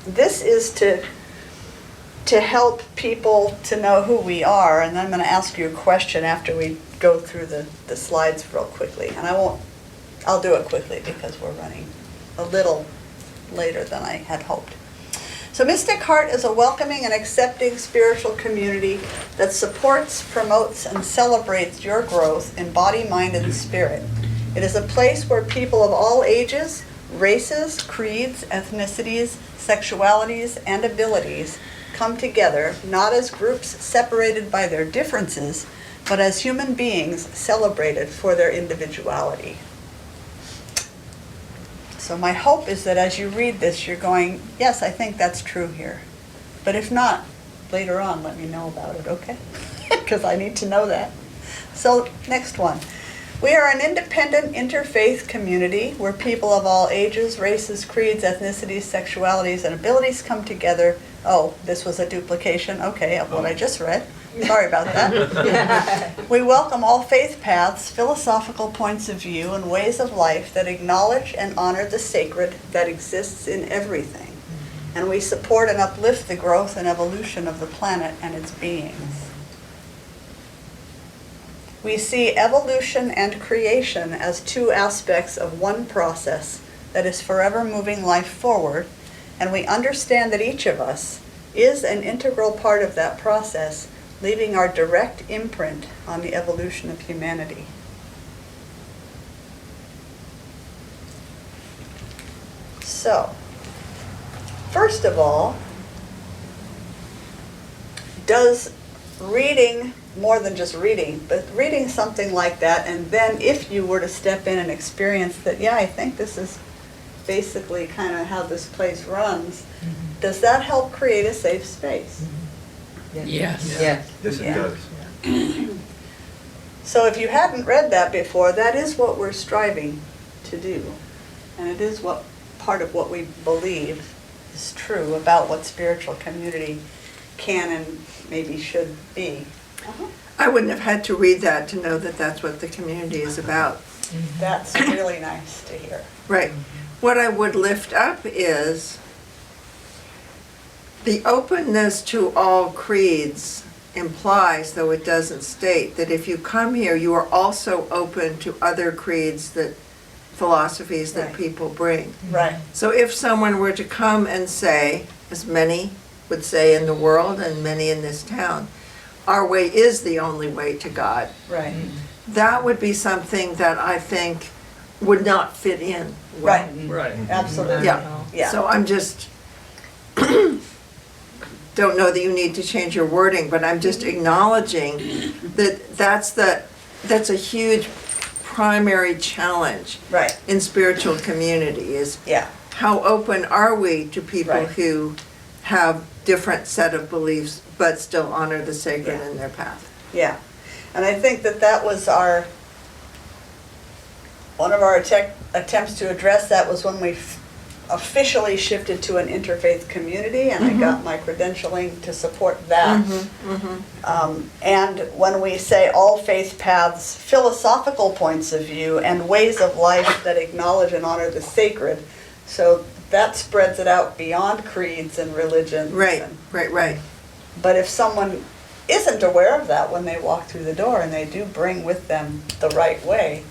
This is to help people to know who we are, and I'm going to ask you a question after we go through the slides real quickly. And I'll do it quickly because we're running a little later than I had hoped. So Mystic Heart is a welcoming and accepting spiritual community that supports, promotes, and celebrates your growth in body, mind, and spirit. It is a place where people of all ages, races, creeds, ethnicities, sexualities, and abilities come together, not as groups separated by their differences, but as human beings celebrated for their individuality. So my hope is that as you read this, you're going, yes, I think that's true here. But if not, later on, let me know about it, okay? Because I need to know that. So next one. We are an independent interfaith community where people of all ages, races, creeds, ethnicities, sexualities, and abilities come together. Oh, this was a duplication, okay, of what I just read. Sorry about that. We welcome all faith paths, philosophical points of view, and ways of life that acknowledge and honor the sacred that exists in everything. And we support and uplift the growth and evolution of the planet and its beings. We see evolution and creation as two aspects of one process that is forever moving life forward, and we understand that each of us is an integral part of that process, leaving our direct imprint on the evolution of humanity. So, first of all, does reading, more than just reading, but reading something like that, and then if you were to step in and experience that, yeah, I think this is basically kind of how this place runs, does that help create a safe space? Yes. Yes. Yes, it Yeah. does. So if you hadn't read that before, that is what we're striving to do. And it is what part of what we believe is true about what spiritual community can and maybe should be. I wouldn't have had to read that to know that that's what the community is about. That's really nice to hear. Right. What I would lift up is the openness to all creeds implies, though it doesn't state, that if you come here, you are also open to other creeds, that philosophies that Right. people bring. Right. So if someone were to come and say, as many would say in the world and many in this town, our way is the only way to God, Right. that would be something that I think would not fit in well. Right. Right. Absolutely. Yeah. Yeah. So I'm just, don't know that you need to change your wording, but I'm just acknowledging that that's a huge primary challenge Right. in spiritual community is Yeah. how open are we to people Right. who have different set of beliefs but still honor the sacred Yeah. in their path? Yeah. And I think that was one of our attempts to address that was when we officially shifted to an interfaith community, and I got my credentialing to support that. And when we say all faith paths, philosophical points of view and ways of life that acknowledge and honor the sacred, so that spreads it out beyond creeds and religions. Right, and- right. But if someone isn't aware of that when they walk through the door and they do bring with them the right way,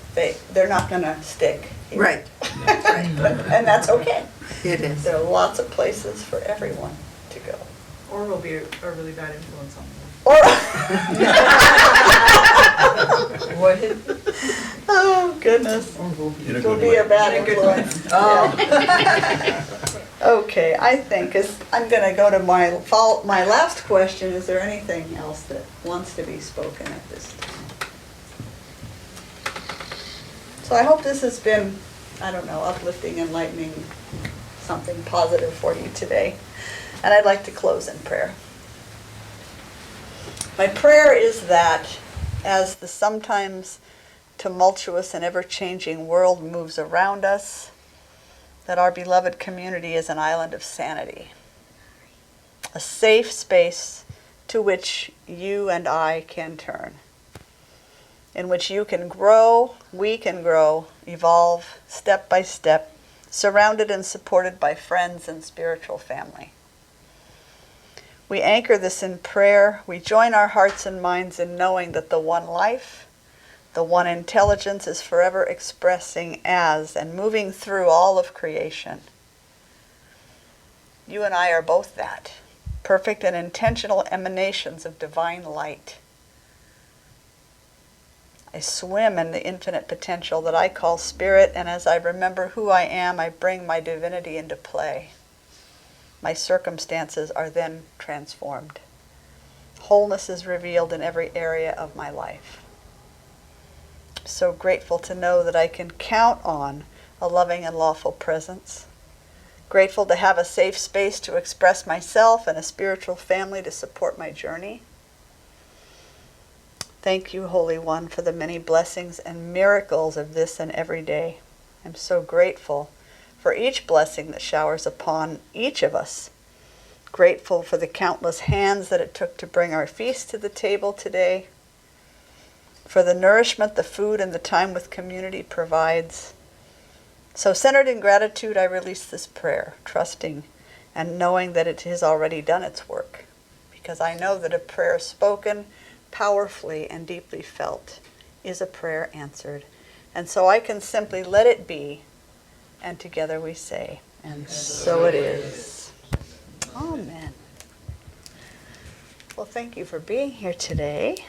they're not gonna stick here. Right. And that's okay. It is. There are lots of places for everyone to go. Or will be a really bad influence on them. Or, What? oh goodness, In a it'll good be way. a bad influence. Yeah. Okay, I think I'm gonna go to my last question. Is there anything else that wants to be spoken at this time? So I hope this has been, I don't know, uplifting, enlightening, something positive for you today. And I'd like to close in prayer. My prayer is that as the sometimes tumultuous and ever-changing world moves around us, that our beloved community is an island of sanity, a safe space to which you and I can turn, in which you can grow, we can grow, evolve step by step, surrounded and supported by friends and spiritual family. We anchor this in prayer. We join our hearts and minds in knowing that the one life, the one intelligence is forever expressing as and moving through all of creation. You and I are both that, perfect and intentional emanations of divine light. I swim in the infinite potential that I call spirit, and as I remember who I am, I bring my divinity into play. My circumstances are then transformed. Wholeness is revealed in every area of my life. So grateful to know that I can count on a loving and lawful presence. Grateful to have a safe space to express myself and a spiritual family to support my journey. Thank you, Holy One, for the many blessings and miracles of this and every day. I'm so grateful for each blessing that showers upon each of us. Grateful for the countless hands that it took to bring our feast to the table today, for the nourishment the food and the time with community provides. So centered in gratitude, I release this prayer, trusting and knowing that it has already done its work, because I know that a prayer spoken powerfully and deeply felt is a prayer answered. And so I can simply let it be, and together we say, and so it is. Amen. Well, thank you for being here today.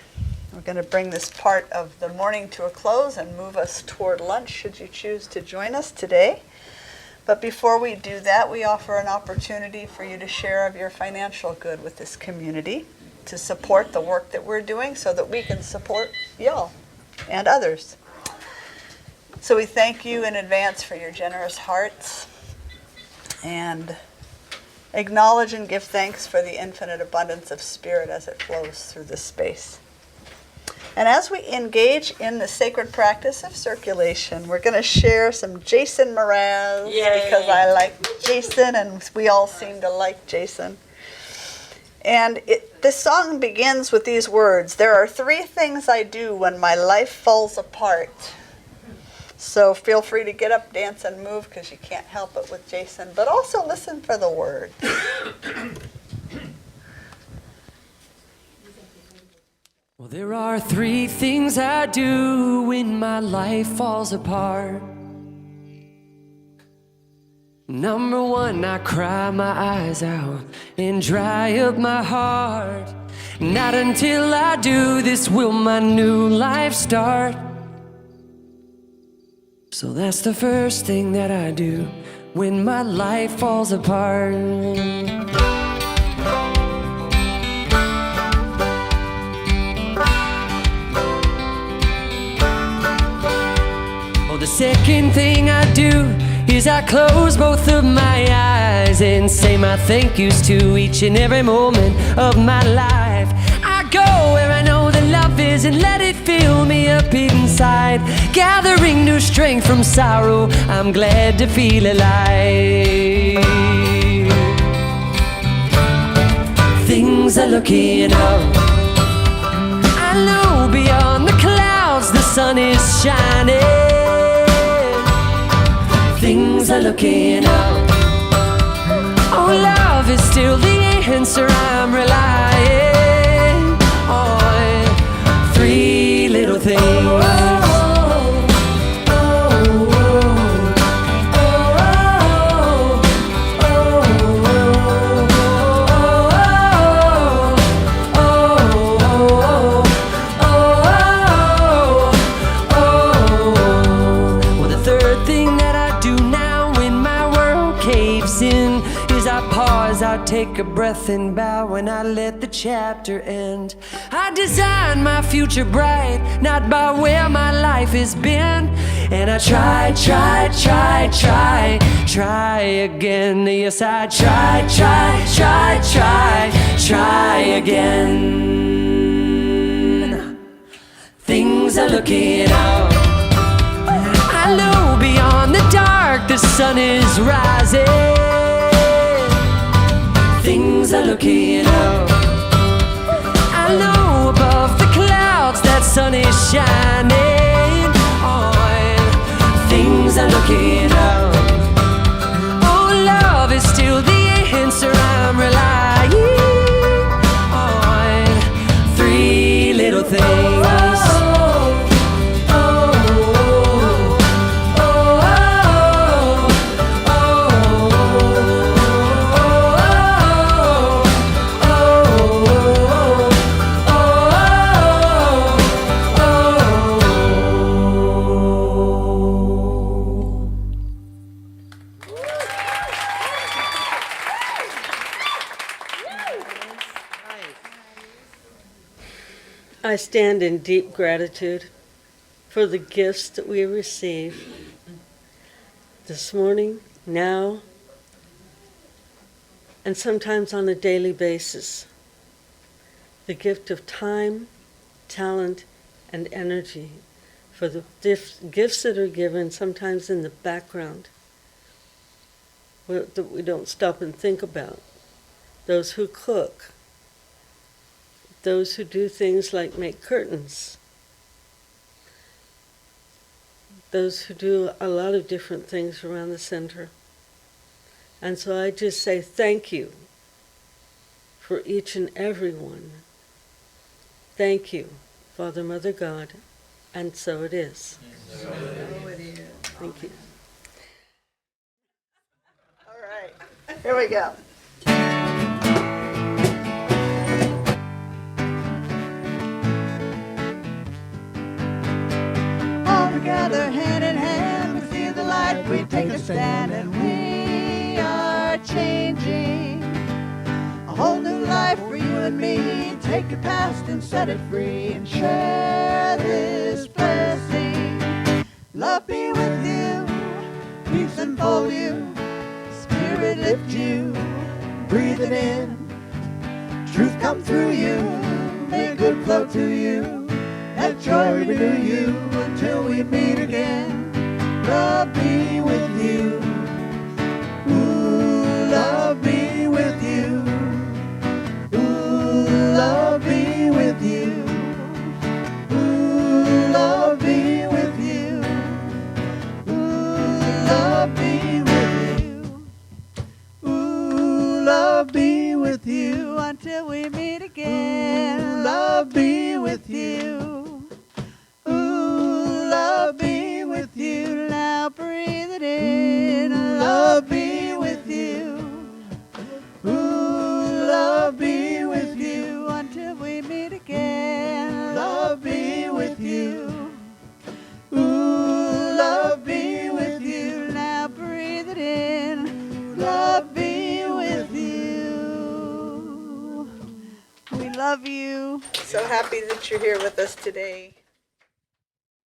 We're going to bring this part of the morning to a close and move us toward lunch should you choose to join us today. But before we do that, we offer an opportunity for you to share of your financial good with this community to support the work that we're doing so that we can support y'all and others. So we thank you in advance for your generous hearts and acknowledge and give thanks for the infinite abundance of spirit as it flows through this space. And as we engage in the sacred practice of circulation, we're going to share some Jason Mraz because I like Jason and we all seem to like Jason. And this song begins with these words: there are 3 things I do when my life falls apart. So feel free to get up, dance, and move because you can't help it with Jason, but also listen for the words. Well, there are 3 things I do when my life falls apart. Number 1, I cry my eyes out and dry up my heart. Not until I do this will my new life start. So that's the first thing that I do when my life falls apart. The second thing I do is I close both of my eyes and say my thank yous to each and every moment of my life. I go where I know the love is and let it fill me up inside. inside, gathering new strength from sorrow. I'm glad to feel alive. Things are looking up. I know beyond the clouds the sun is shining. Things are looking up. Oh, love is still the answer. I'm relying on three little things. I take a breath and bow when I let the chapter end. I design my future bright, not by where my life has been. And I try again. Yes, I try again. Things are looking up. I know beyond the dark the sun is rising. Things are looking up. I know above the clouds that sun is shining on. Things are looking up. Oh, love is still the answer. I'm relying on three little things. I stand in deep gratitude for the gifts that we receive this morning, now, and sometimes on a daily basis. The gift of time, talent, and energy, for the gifts that are given sometimes in the background that we don't stop and think about. Those who cook, those who do things like make curtains, those who do a lot of different things around the center. And so I just say thank you for each and every one. Thank you, Father, Mother, God, and so it is. So it is. Thank you. All right, here we go. Together, hand in hand, we see the light, we take a stand, and we are changing. A whole new life for you and me. Take your past and set it free, and share this blessing. Love be with you, peace enfold you, Spirit lift you, breathe it in. Truth come through you, may good flow to you. Let joy renew you until we meet again. Love be with you. Ooh, love be with you. Ooh, love be with you. Ooh, love be with you. Ooh, love be with you. Ooh, love be with you until we meet again. Love be with you. Love be with you, now breathe it in. Love be with you. Ooh, love be with you until we meet again. Love be with you. Ooh, love be with you, now breathe it in. Love be with you. We love you. So happy that you're here with us today.